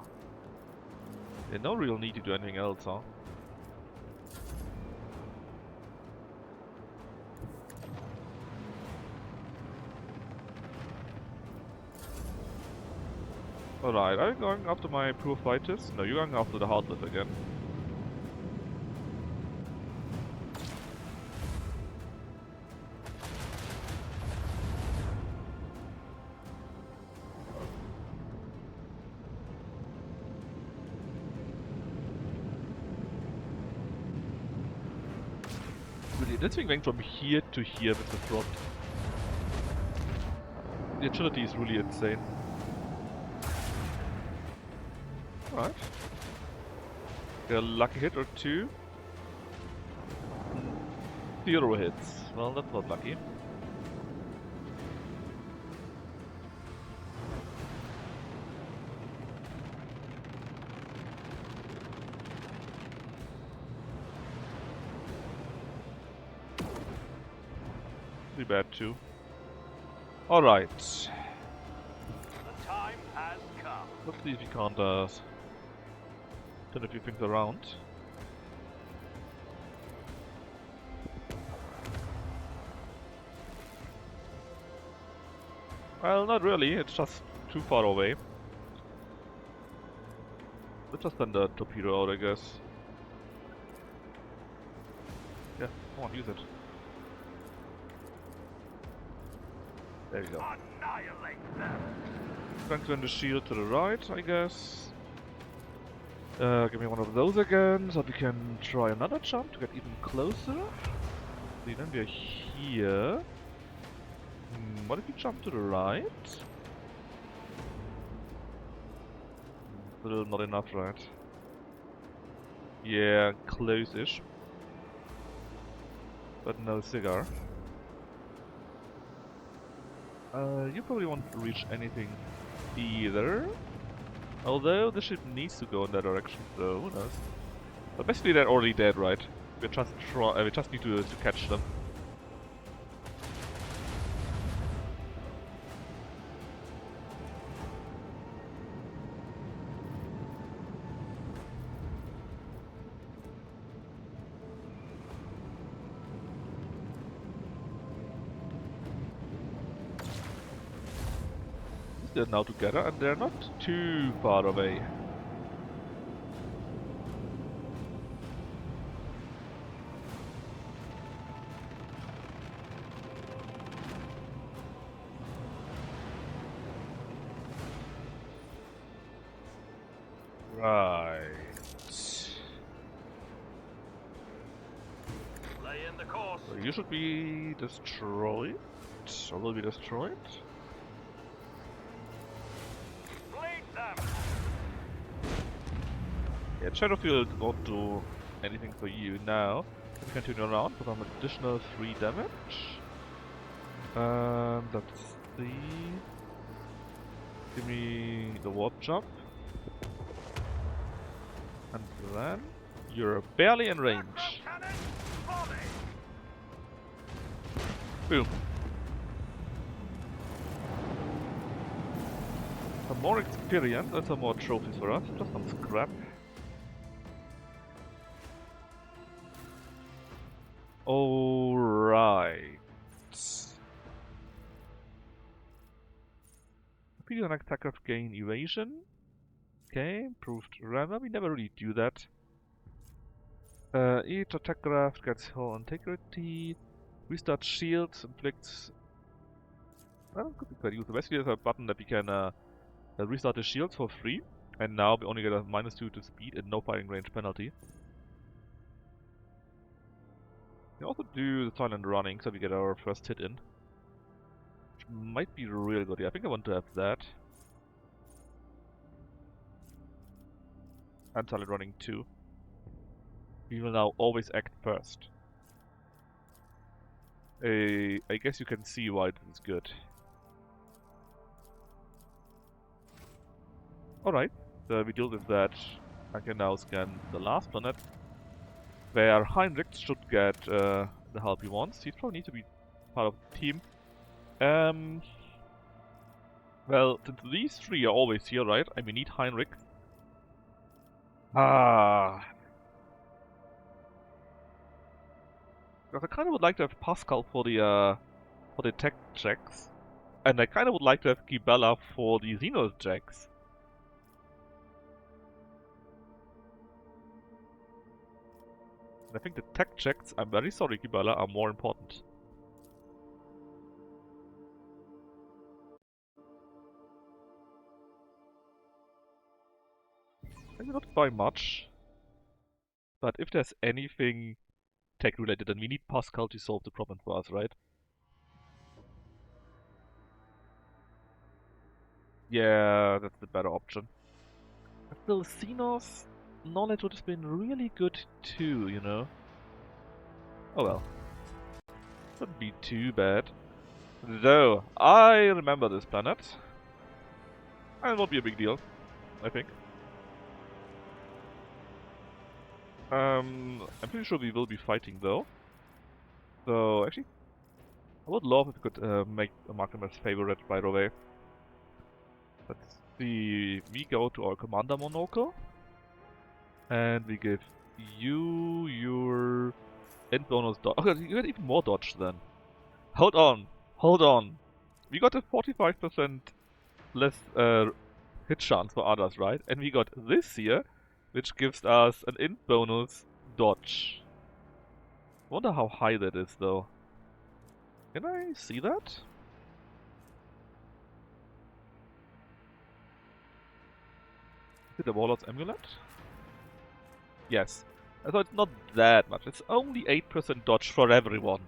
S1: Yeah, no real need to do anything else, huh? Alright, are you going after my poor fighters? No, you're going after the Heartless again. Really, this thing going from here to here with the front. The agility is really insane. Right. Get a lucky hit or two. 0 hits. Well, that's not lucky. pretty bad too. Alright.
S2: The time has come.
S1: Let's see if we can't turn a few things around. Well, not really, it's just too far away. Let's just send the torpedo out, I guess. Yeah, come on, use it. There you go.
S2: Annihilate them.
S1: Strengthen the shield to the right, I guess. Give me one of those again, so we can try another jump to get even closer. See, then we are here. What if we jump to the right? Still not enough, right? Yeah, close-ish. But no cigar. You probably won't reach anything either. Although the ship needs to go in that direction, so who knows? But basically they're already dead, right? We just need to catch them. They're now together and they're not too far away. Right.
S2: Lay in the course.
S1: So you should be destroyed. Or will be destroyed.
S2: Bleed them.
S1: Yeah, Shadowfield won't do anything for you now. Continue around for some additional 3 damage. Let's see. Give me the warp jump. And then you're barely in range.
S2: Cannon, volley.
S1: Boom. Some more experience and some more trophies for us. Just some scrap. Alright. Repeat an attack of gain evasion. Okay, improved rammer. We never really do that. Each attack craft gets whole integrity. Restart shields, inflicts. Well, could be quite useful. Basically, there's a button that we can restart the shields for free. And now we only get a -2 to speed and no firing range penalty. We also do the silent running, so we get our first hit in. Which might be really good. Yeah, I think I want to have that. And silent running too. We will now always act first. I guess you can see why this is good. Alright, so we deal with that. I can now scan the last planet, where Heinrich should get the help he wants. He probably needs to be part of the team. Well, since these 3 are always here, right? And we need Heinrich. Because I kind of would like to have Pascal for the tech checks, and I kind of would like to have Gibella for the Xenos checks. And I think the tech checks, I'm very sorry, Gibella, are more important. Maybe not by much, but if there's anything tech related, then we need Pascal to solve the problem for us, right? Yeah, that's the better option. But still, Xenos knowledge would have been really good too, you know? Oh well. Wouldn't be too bad. Though, I remember this planet. And it won't be a big deal, I think. I'm pretty sure we will be fighting though. So, actually, I would love if we could mark them as favorite, by the way. Let's see. We go to our commander monocle. And we give you your end bonus dodge. Okay, you get even more dodge then. Hold on. Hold on. We got a 45% less hit chance for others, right? And we got this here, which gives us an int bonus dodge. Wonder how high that is though. Can I see that? Is it a Warlord's Amulet? Yes. So it's not that much. It's only 8% dodge for everyone.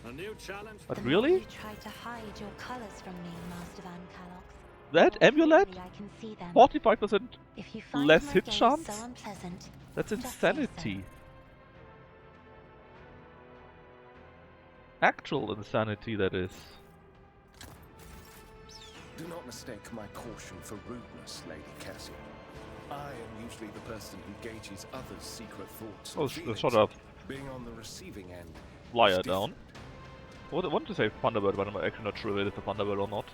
S2: A new challenge.
S1: But really?
S3: You tried to hide your colors from me, Master Van Calox.
S1: That amulet?
S3: Clearly I can see them.
S1: 45%
S3: If you find
S1: less
S3: my
S1: hit
S3: gaze
S1: chance?
S3: so unpleasant,
S1: That's
S3: just say
S1: insanity. Actual insanity, that is.
S4: Do not mistake my caution for rudeness, Lady Cassie. I am usually the person who gauges others' secret thoughts
S1: Oh,
S4: and feelings.
S1: sort of
S4: Being on the receiving end.
S1: liar
S4: is
S1: down. I wanted to say Thunderbird, but I'm actually not sure if it's a Thunderbird or not.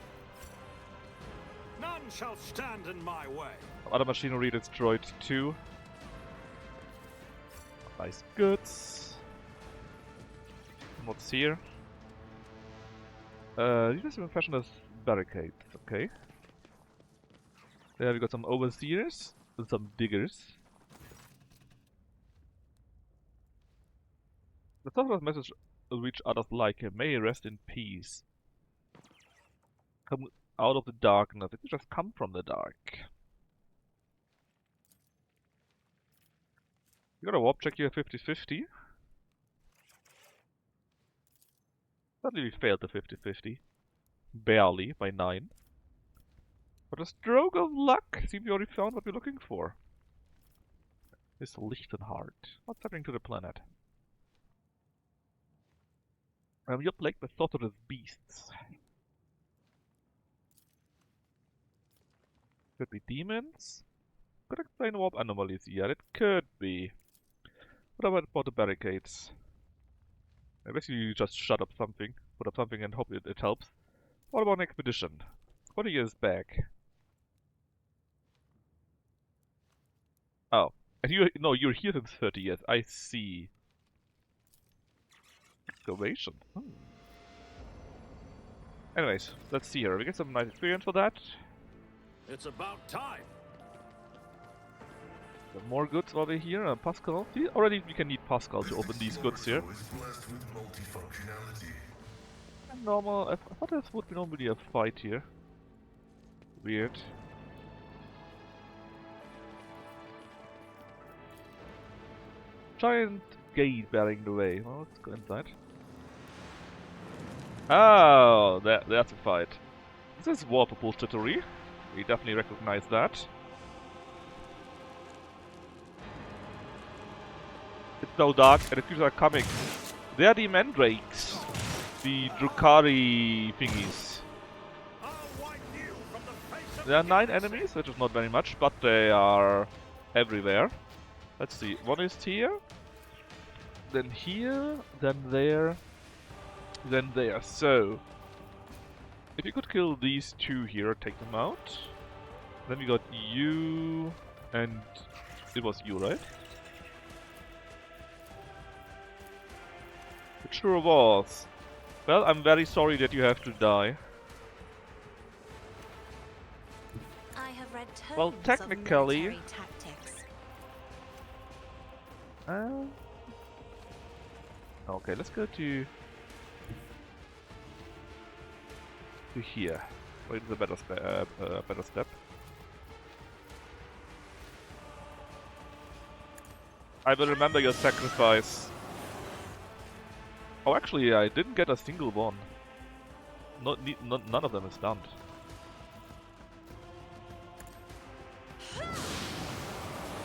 S2: None shall stand in my way.
S1: Other machinery destroyed too. Nice goods. What's here? These are some fashion as barricades, okay. There we got some overseers and some diggers. The Sorcerer's message will reach others like him. May he rest in peace. Come out of the darkness. It just come from the dark. You got a warp check here, 50-50. Suddenly we failed the 50-50. Barely, by 9. But a stroke of luck! Seems we already found what we're looking for. This Lichtenhardt. What's happening to the planet? You're plagued by sorcerous beasts. Could be demons? Could explain warp anomalies. Yeah, it could be. What about the barricades? Basically, you just shut up something, put up something and hope it helps. What about an expedition? 20 years back. Oh. And you're here since 30 years. I see. Excavation. Anyways, let's see here. We get some nice experience for that.
S2: It's about time.
S1: Some more goods while we're here. Pascal. See, already we can need Pascal to open these goods here. And normal. I thought this would be normally a fight here. Weird. Giant gate barring the way. Well, let's go inside. Oh, there's a fight. This is war bullshittery. We definitely recognize that. It's so dark and the creatures are coming. They are the mandrakes. The Drukhari thingies.
S2: I'll wipe you from the face of
S1: There are 9 enemies, which is not very much, but they are everywhere. Let's see, one is here, then there, then there. So, if you could kill these 2 here, take them out. Then we got you, and it was you, right? It sure was. Well, I'm very sorry that you have to die.
S3: I have read
S1: Well,
S3: tomes
S1: technically-
S3: of military tactics.
S1: Okay, let's go to here. Wait, it's a better step. I will remember your sacrifice. Oh, actually, I didn't get a single one. None of them is stunned.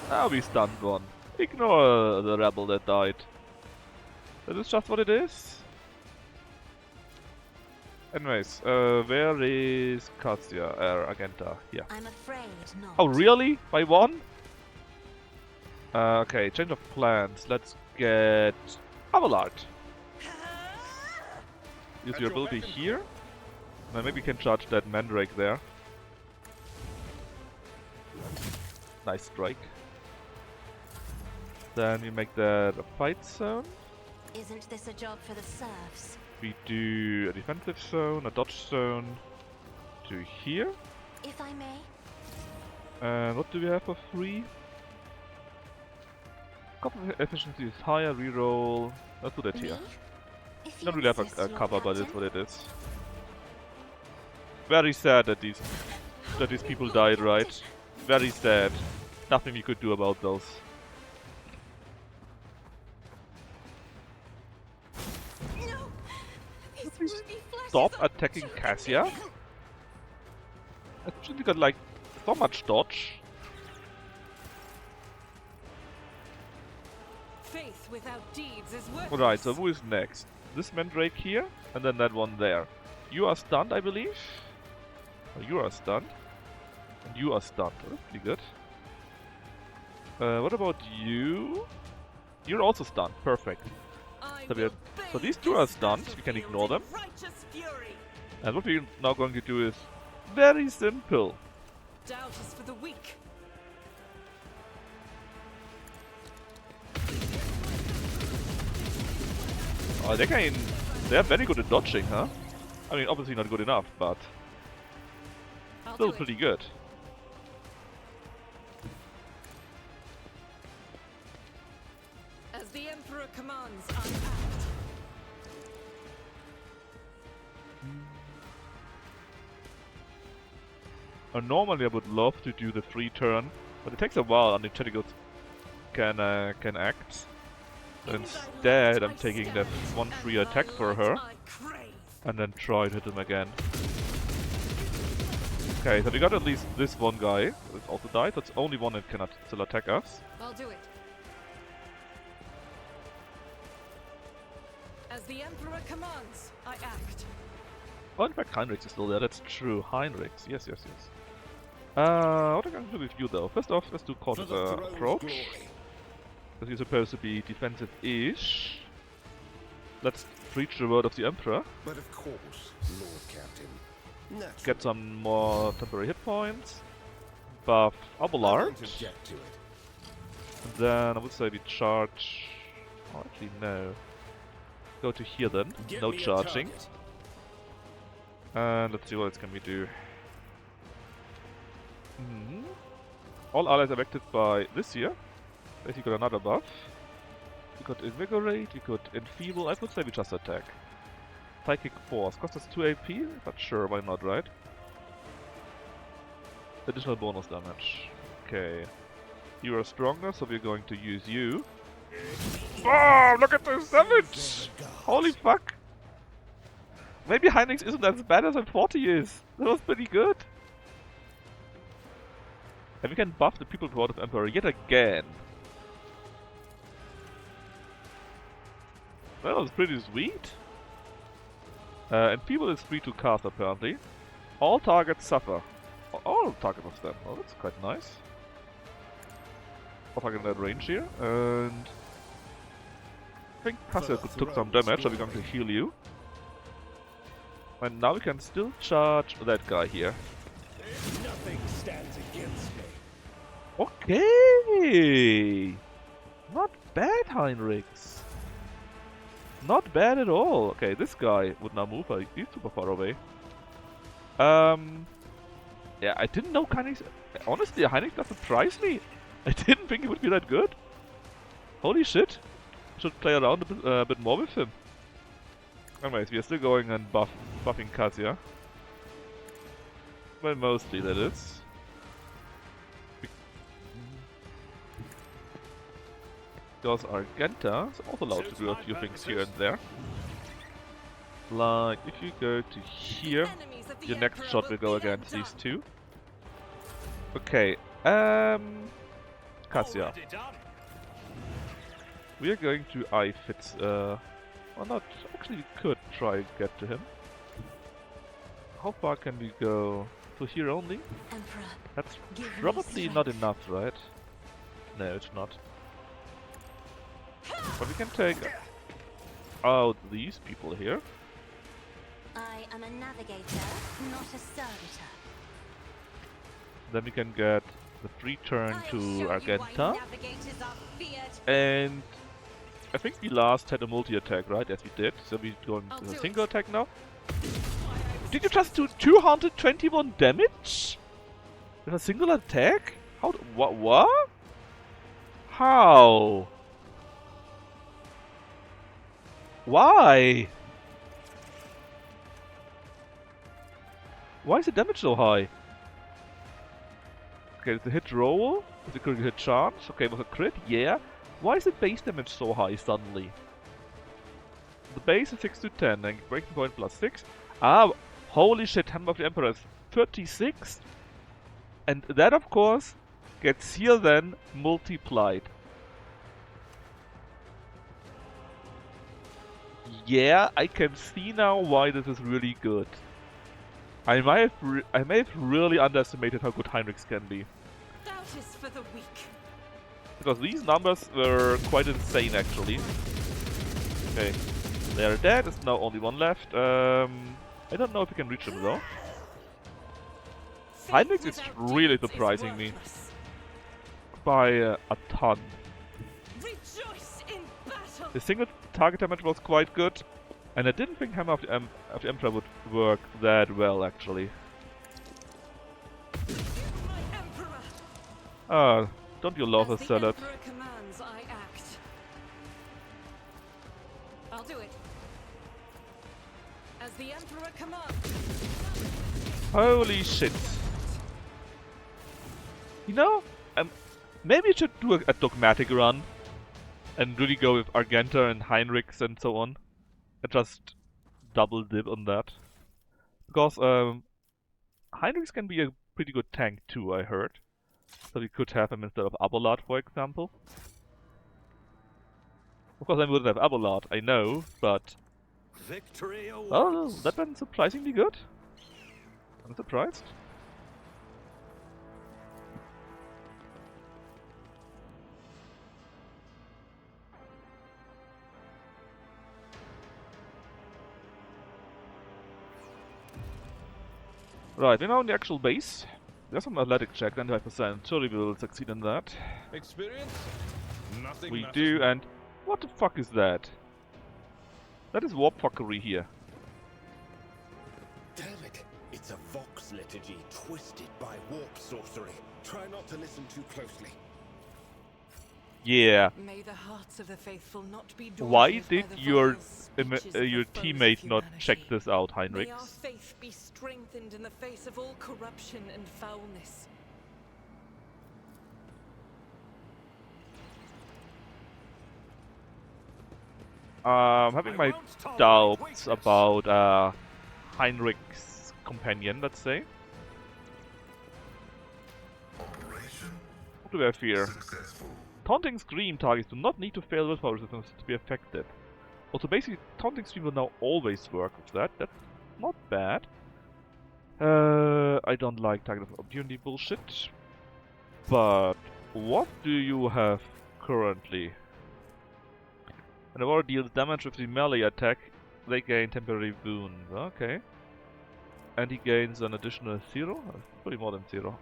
S1: Ah, we stunned one. Ignore the rebel that died. That is just what it is. Anyways, where is Cassia? Argenta? Here.
S3: I'm afraid not.
S1: Oh, really? By 1? Okay, change of plans. Let's get Abelard. use your ability here. And then maybe you can charge that Mandrake there. Nice strike. Then we make that a fight zone.
S3: Isn't this a job for the serfs?
S1: We do a defensive zone, a dodge zone to here.
S3: If I may?
S1: And what do we have for free? Combat efficiency is higher, reroll. Let's do that here.
S3: If you
S1: Don't really have
S3: insist,
S1: a
S3: Lord
S1: cover, but
S3: Captain.
S1: it's what it is. Very sad that these people died, right? Very sad. Nothing we could do about those.
S3: No! This ruby flesh
S1: Stop
S3: is
S1: attacking
S3: untrue.
S1: Cassia. Actually got like so much dodge.
S5: Faith without deeds is worthless.
S1: Alright, so who is next? This Mandrake here, and then that one there. You are stunned, I believe? Oh, you are stunned. And you are stunned. Oh, that's pretty good. What about you? You're also stunned. Perfect.
S5: I
S1: So,
S5: will
S1: so
S5: bathe
S1: these two are
S5: this
S1: stunned. We can ignore them.
S5: battlefield in righteous fury.
S1: And what we're now going to do is very simple.
S5: Doubt is for the weak.
S1: Oh, they're very good at dodging, huh? I mean, obviously not good enough, but
S5: I'll
S1: still
S5: do it.
S1: pretty good.
S5: As the Emperor commands, I act.
S1: Normally I would love to do the free turn, but it takes a while until Tentacles can act. So instead, I'm taking that one free attack for her, and then try to hit him again. Okay, so we got at least this one guy that also died, so it's only one that cannot still attack us.
S5: I'll do it. As the Emperor commands, I act.
S1: Oh, in fact, Heinrichs is still there, that's true. Heinrichs, yes. What am I going to do with you though? First off, let's do cautious approach. Because you're supposed to be defensive-ish. Let's preach the word of the Emperor.
S4: But of course, Lord Captain. Naturally,
S1: Get some more temporary hit points. Buff
S4: I
S1: Abelard.
S4: don't object to it.
S1: And then I would say we charge... Oh, actually no. Go to here then.
S4: Get
S1: No
S4: me a
S1: charging.
S4: target.
S1: And let's see what else can we do. All allies affected by this here. Basically got another buff. We got Invigorate, we got Enfeeble. I would say we just attack. Psychic Force. Cost us 2 AP? But sure, why not, right? Additional bonus damage. Okay. You are stronger, so we're going to use you. Oh, look at this damage! Holy fuck! Maybe Heinrichs isn't as bad as I thought he is. That was pretty good. And we can buff the people toward of Emperor yet again. That was pretty sweet. And people is free to cast apparently. All targets suffer. All targets of them. Oh, that's quite nice. All target in that range here. And I think Cassia took some damage, so we're going to heal you. And now we can still charge that guy here.
S4: Nothing stands against me.
S1: Okay! Not bad, Heinrichs. Not bad at all. Okay, this guy would now move. He's super far away. Yeah, I didn't know Heinrichs... Honestly, Heinrichs does surprise me. I didn't think he would be that good. Holy shit. Should play around a bit more with him. Anyways, we are still going and buffing Cassia. Well, mostly that is. Because Argenta is also allowed to do a few things here and there. Like, if you go to here,
S5: Enemies of the
S1: your next
S5: Emperor
S1: shot will go
S5: be
S1: against these
S5: undone.
S1: two. Okay, Cassia.
S2: Already done.
S1: We are going to eye-fit, well not, actually we could try and get to him. How far can we go? To here only?
S3: Emperor,
S1: That's
S3: give me
S1: probably not
S3: strength.
S1: enough, right? No, it's not. But we can take out these people here.
S3: I am a navigator, not a servitor.
S1: Then we can get the free turn
S5: I'll
S1: to
S5: show you why
S1: Argenta.
S5: navigators are feared.
S1: And I think we last had a multi-attack, right? Yes, we did. So we go
S5: I'll
S1: into
S5: do
S1: a
S5: it.
S1: single attack now.
S5: Why I was
S1: Did you just do 221 damage? With a single attack? How? What? How? Why? Why is the damage so high? Okay, it's a hit roll. It's a critical hit chance. Okay, it was a crit, yeah. Why is the base damage so high suddenly? The base is 6 to 10 and breaking point plus 6. Ah, holy shit, Hand of the Emperor is 36. And that, of course, gets here then multiplied. Yeah, I can see now why this is really good. I may have really underestimated how good Heinrichs can be.
S5: doubt is for the weak.
S1: Because these numbers were quite insane, actually. Okay, they are dead. There's now only one left. I don't know if we can reach them though.
S5: Faith
S1: Heinrichs is
S5: without
S1: really
S5: deeds is
S1: surprising me
S5: worthless.
S1: by a ton.
S5: Rejoice in battle.
S1: The single target damage was quite good, and I didn't think Hammer of the Emperor would work that well, actually.
S5: My emperor.
S1: Ah, don't you love a
S5: As the
S1: salad?
S5: emperor commands, I act. I'll do it. As the emperor commands.
S1: Holy shit! You know, maybe you should do a dogmatic run and really go with Argenta and Heinrichs and so on, and just double dip on that. Because Heinrichs can be a pretty good tank too, I heard. So we could have him instead of Abelard, for example. Of course, I wouldn't have Abelard, I know, but
S2: Victory awaits.
S1: oh, that went surprisingly good. I'm surprised. Right, we're now in the actual base. There's some athletic check, 95%. Surely we will succeed in that.
S4: Experience? Nothing
S1: We
S4: matters
S1: do,
S4: more.
S1: and what the fuck is that? That is warp fuckery here.
S4: Damn it! It's a Vox liturgy twisted by warp sorcery. Try not to listen too closely.
S1: Yeah.
S5: May the hearts of the faithful not be
S1: Why
S5: daunted
S1: did
S5: by the
S1: your
S5: vile speeches of the
S1: your
S5: foes of
S1: teammate not check
S5: humanity.
S1: this out,
S5: May our
S1: Heinrichs?
S5: faith be strengthened in the face of all corruption and foulness.
S1: Having my doubts about Heinrich's companion, let's say. What do I fear? Taunting Scream targets do not need to fail willpower resistance to be effective. Also, basically, Taunting Scream will now always work with that. That's not bad. I don't like target of opportunity bullshit. But what do you have currently? When a warrior deals damage with the melee attack, they gain temporary wounds. Okay. And he gains an additional 0? Probably more than 0.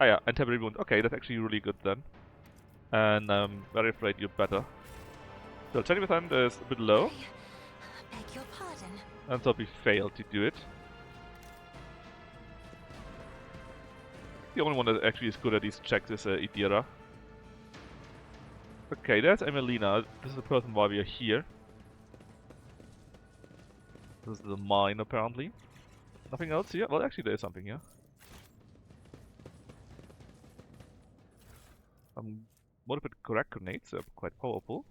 S1: Ah yeah, and temporary wound. Okay, that's actually really good then. And I'm very afraid you're better. So 20% is a bit low,
S3: I beg your pardon.
S1: and so we failed to do it. The only one that actually is good at these checks is Idira. Okay, there's Emelina. This is the person why we are here. This is the mine, apparently. Nothing else here? Well, actually there is something here. Modified correct grenades are quite powerful.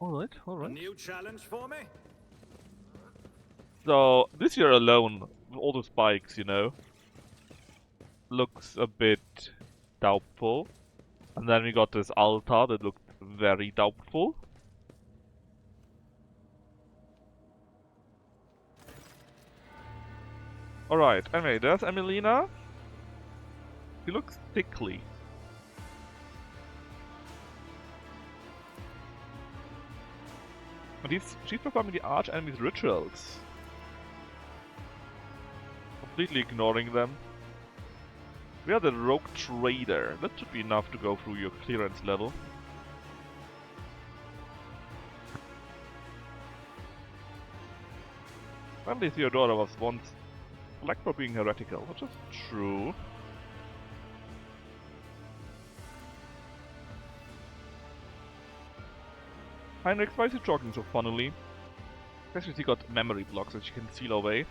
S1: Alright,
S2: A
S1: alright.
S2: new challenge for me?
S1: So, this year alone, with all the spikes, you know, looks a bit doubtful. And then we got this altar that looked very doubtful. Alright, anyway, there's Emelina. She looks sickly. And she's performing the arch enemy's rituals. Completely ignoring them. We are the rogue trader. That should be enough to go through your clearance level. Apparently Theodora was once flagged for being heretical, which is true. Heinrich, why is he talking so funnily? Especially he got memory blocks that you can seal away.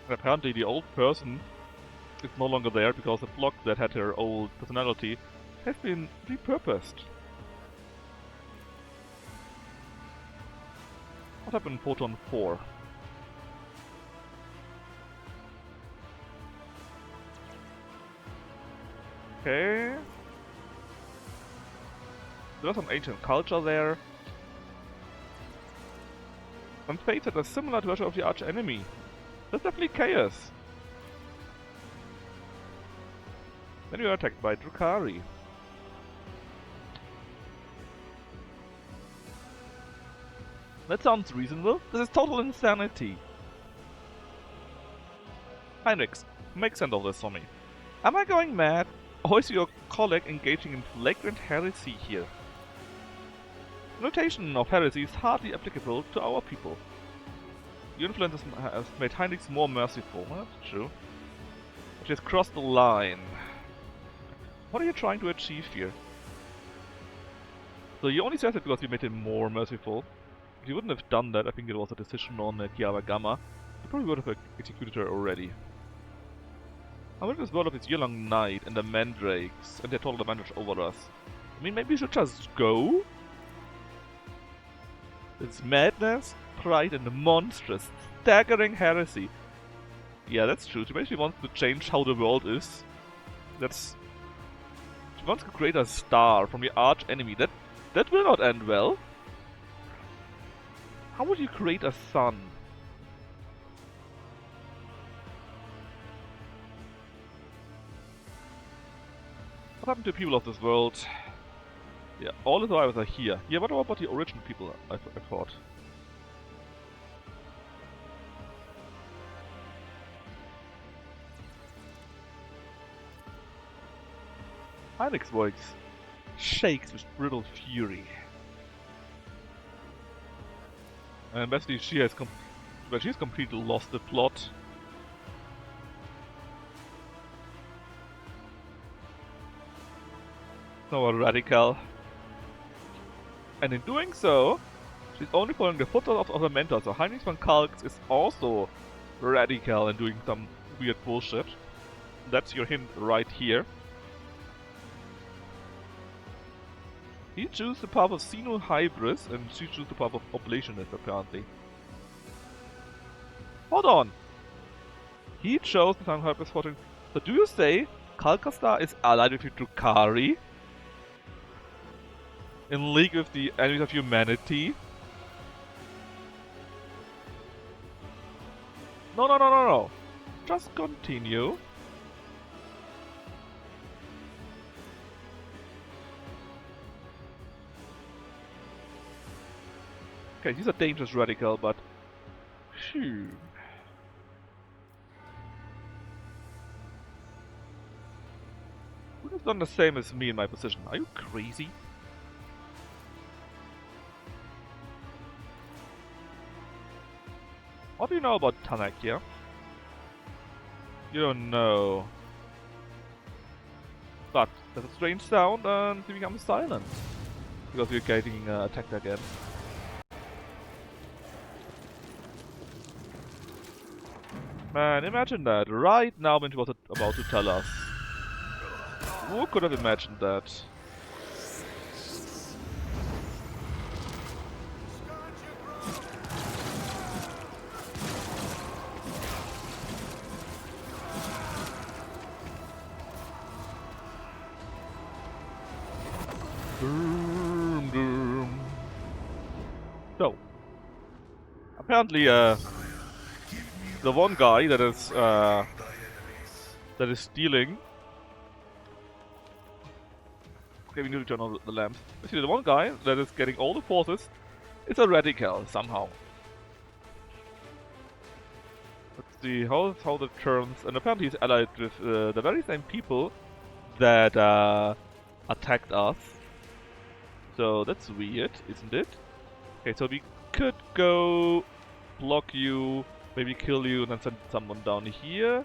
S1: And apparently the old person is no longer there because the block that had her old personality has been repurposed. What happened in Photon 4? Okay. There was some ancient culture there. And Fate had a similar version of the arch enemy. That's definitely chaos. Then you are attacked by Drukhari. That sounds reasonable. This is total insanity. Heinrich, make sense of this for me. Am I going mad? Or is your colleague engaging in flagrant heresy here? The notation of heresy is hardly applicable to our people. Your influence has made Heinrich more merciful. That's true. But she has crossed the line. What are you trying to achieve here? So you only said it because you made him more merciful. If you wouldn't have done that, I think it was a decision on Kiara Gamma. You probably would have executed her already. I went to this world of its year-long night and the mandrakes and their total advantage over us. I mean, maybe we should just go? It's madness, pride, and monstrous, staggering heresy. Yeah, that's true. She basically wants to change how the world is. She wants to create a star from the arch enemy. That will not end well. How would you create a sun? What happened to the people of this world? Yeah, all the survivors are here. Yeah, what about the original people, I thought? Heinrich's voice shakes with brutal fury. And basically she's completely lost the plot. Now a radical. And in doing so, she's only following the footsteps of her mentor. So Heinrich von Kalks is also radical and doing some weird bullshit. That's your hint right here. He chose the path of Xeno-Hybris and she chose the path of Oblationist apparently. Hold on! He chose the Xeno-Hybris fortune. So do you say Kalkastar is allied with Drukhari? In league with the enemies of humanity? No. Just continue. Okay, he's a dangerous radical, but... Phew. Who has done the same as me in my position? Are you crazy? What do you know about Tanakia? You don't know. But there's a strange sound and he becomes silent. Because we're getting attacked again. Man, imagine that. Right now when he was about to tell us. Who could have imagined that? So, apparently, the one guy that is stealing Okay, we need to turn on the lamps. Actually, the one guy that is getting all the forces is a radical somehow. Let's see how that turns. And apparently he's allied with the very same people that attacked us. So that's weird, isn't it? Okay, so we could go block you, maybe kill you, and then send someone down here.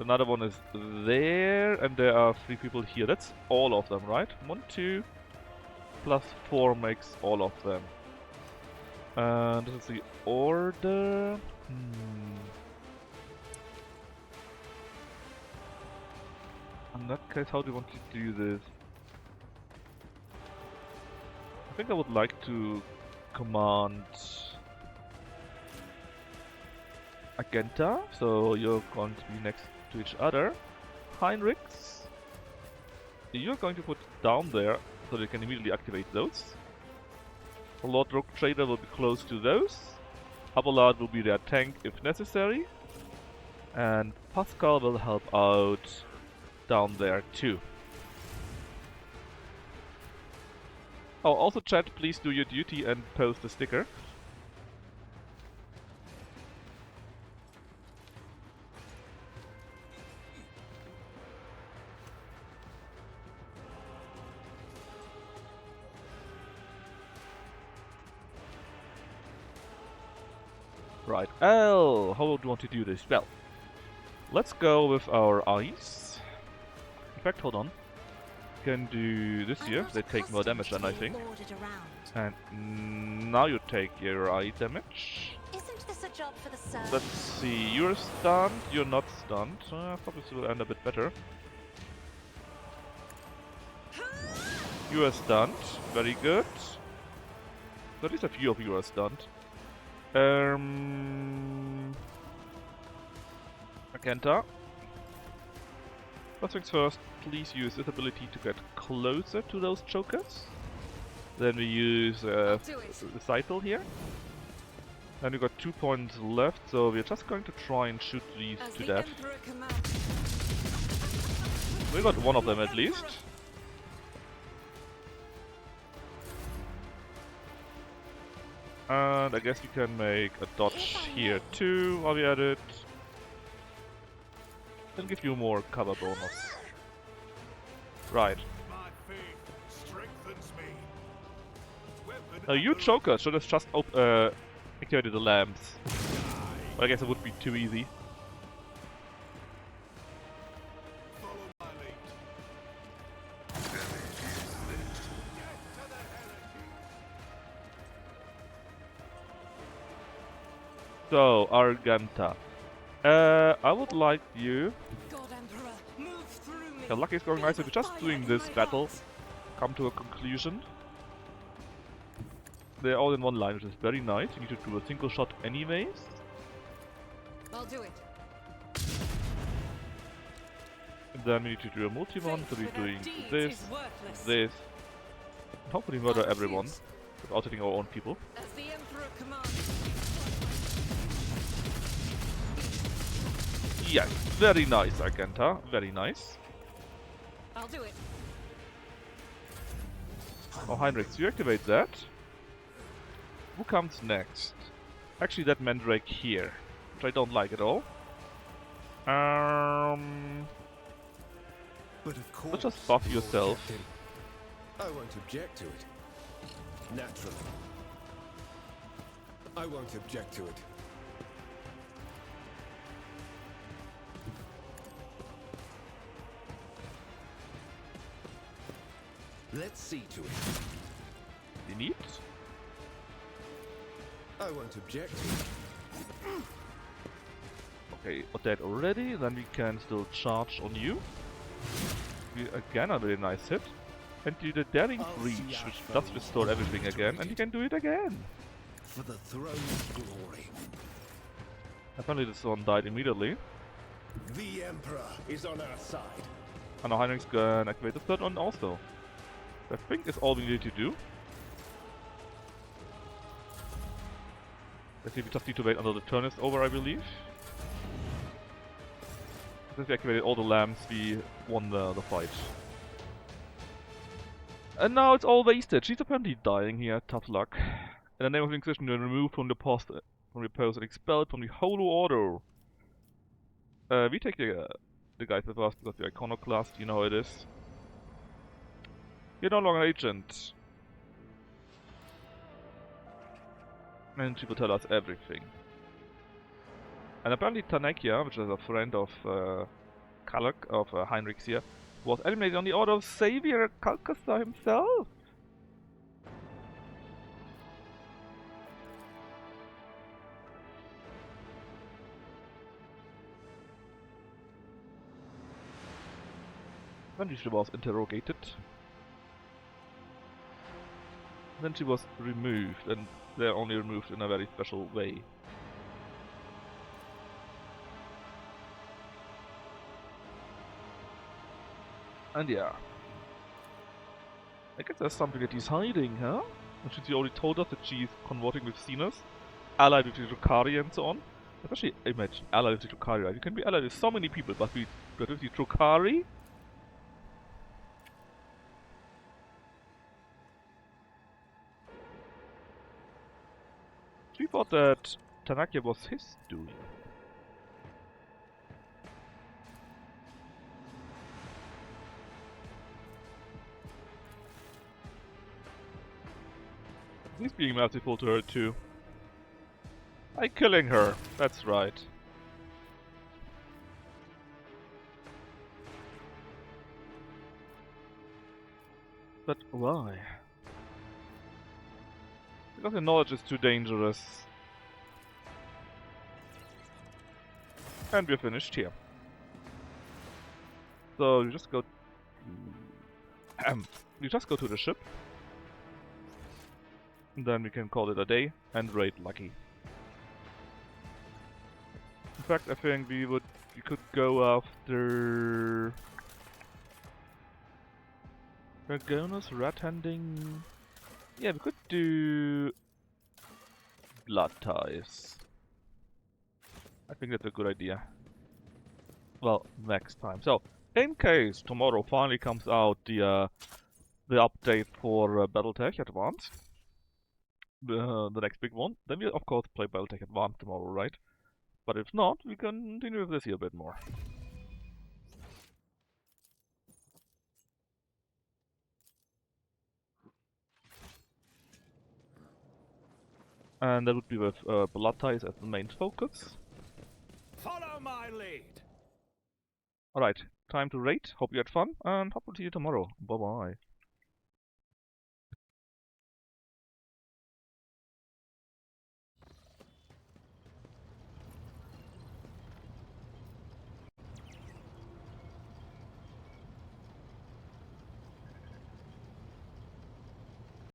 S1: Another one is there, and there are 3 people here. That's all of them, right? 1, 2, plus 4 makes all of them. And this is the order. In that case, how do you want to do this? I think I would like to command Agenta, so you're going to be next to each other. Heinrichs, you're going to put down there so they can immediately activate those. Lord Rogue Trader will be close to those. Abelard will be their tank if necessary. And Pascal will help out down there too. Oh, also chat, please do your duty and post a sticker. Right, how do you want to do this? Well, let's go with our eyes. In fact, hold on. Can do this here. They take more damage than I think. And now you take your eye damage.
S3: Isn't this a job for the servants?
S1: Let's see. You're stunned. You're not stunned. Probably will end a bit better. You are stunned. Very good. So at least a few of you are stunned. Magenta. First things first, please use this ability to get closer to those chokers. Then we use the recital here. And we got 2 points left, so we're just going to try and shoot these to death. We got one of them at least. And I guess we can make a dodge here too while we're at it. And give you more cover bonus. Right. Now you Joker should have just activated the lamps. But I guess it would be too easy. So, Argenta. I would like you... Yeah, lucky is going nice. If we're just doing this battle, come to a conclusion. They're all in one line, which is very nice. You need to do a single shot anyways.
S5: I'll do it.
S1: And then we need to do a multi-one, so we're doing this, this, and hopefully murder everyone without hitting our own people.
S5: As the Emperor commands.
S1: Yes, very nice, Argenta. Very nice.
S5: I'll do it.
S1: Oh, Heinrich, you activate that. Who comes next? Actually, that Mandrake here, which I don't like at all.
S4: But of course,
S1: Let's just buff yourself.
S4: Captain. I won't object to it. Naturally. I won't object to it. Let's see to it.
S1: You need?
S4: I won't object to it.
S1: Okay, got that already. Then we can still charge on you. We, again, a very nice hit. And do the Daring Breach, which does restore everything again, and you can do it again.
S4: For the throne's glory.
S1: Apparently this one died immediately.
S4: The Emperor is on our side.
S1: And now Heinrich's gonna activate the third one also. I think is all we need to do. Let's see, we just need to wait until the turn is over, I believe. Since we activated all the lamps, we won the fight. And now it's all wasted. She's apparently dying here. Tough luck. In the name of the Inquisition, you're removed from the post, from your post and expelled from the Holy Order. We take the guys with us because you're iconoclast. You know how it is. You're no longer an agent. And she will tell us everything. And apparently Tanakia, which is a friend of Heinrich's here, was eliminated on the order of Savior Calcasta himself. When she was interrogated. Then she was removed, and they're only removed in a very special way. And yeah. I guess there's something that he's hiding, huh? And since he already told us that she's converting with Xenos, allied with the Drukhari and so on. Especially, imagine, allied with the Drukhari, right? You can be allied with so many people, but with the Drukhari? She thought that Tanakia was his doing. He's being merciful to her too. By killing her, that's right. But why? Because the knowledge is too dangerous. And we're finished here. So you just go you just go to the ship. And then we can call it a day and raid Lucky. In fact, I think we could go after Dragonus, Rat Handing. Yeah, we could do Blood Ties. I think that's a good idea. Well, next time. So, in case tomorrow finally comes out the update for BattleTech Advanced, the next big one, then we'll of course play BattleTech Advanced tomorrow, right? But if not, we can continue with this here a bit more. And that would be with Blood Ties as the main focus.
S2: Follow my lead.
S1: Alright, time to raid. Hope you had fun, and hope to see you tomorrow. Bye bye.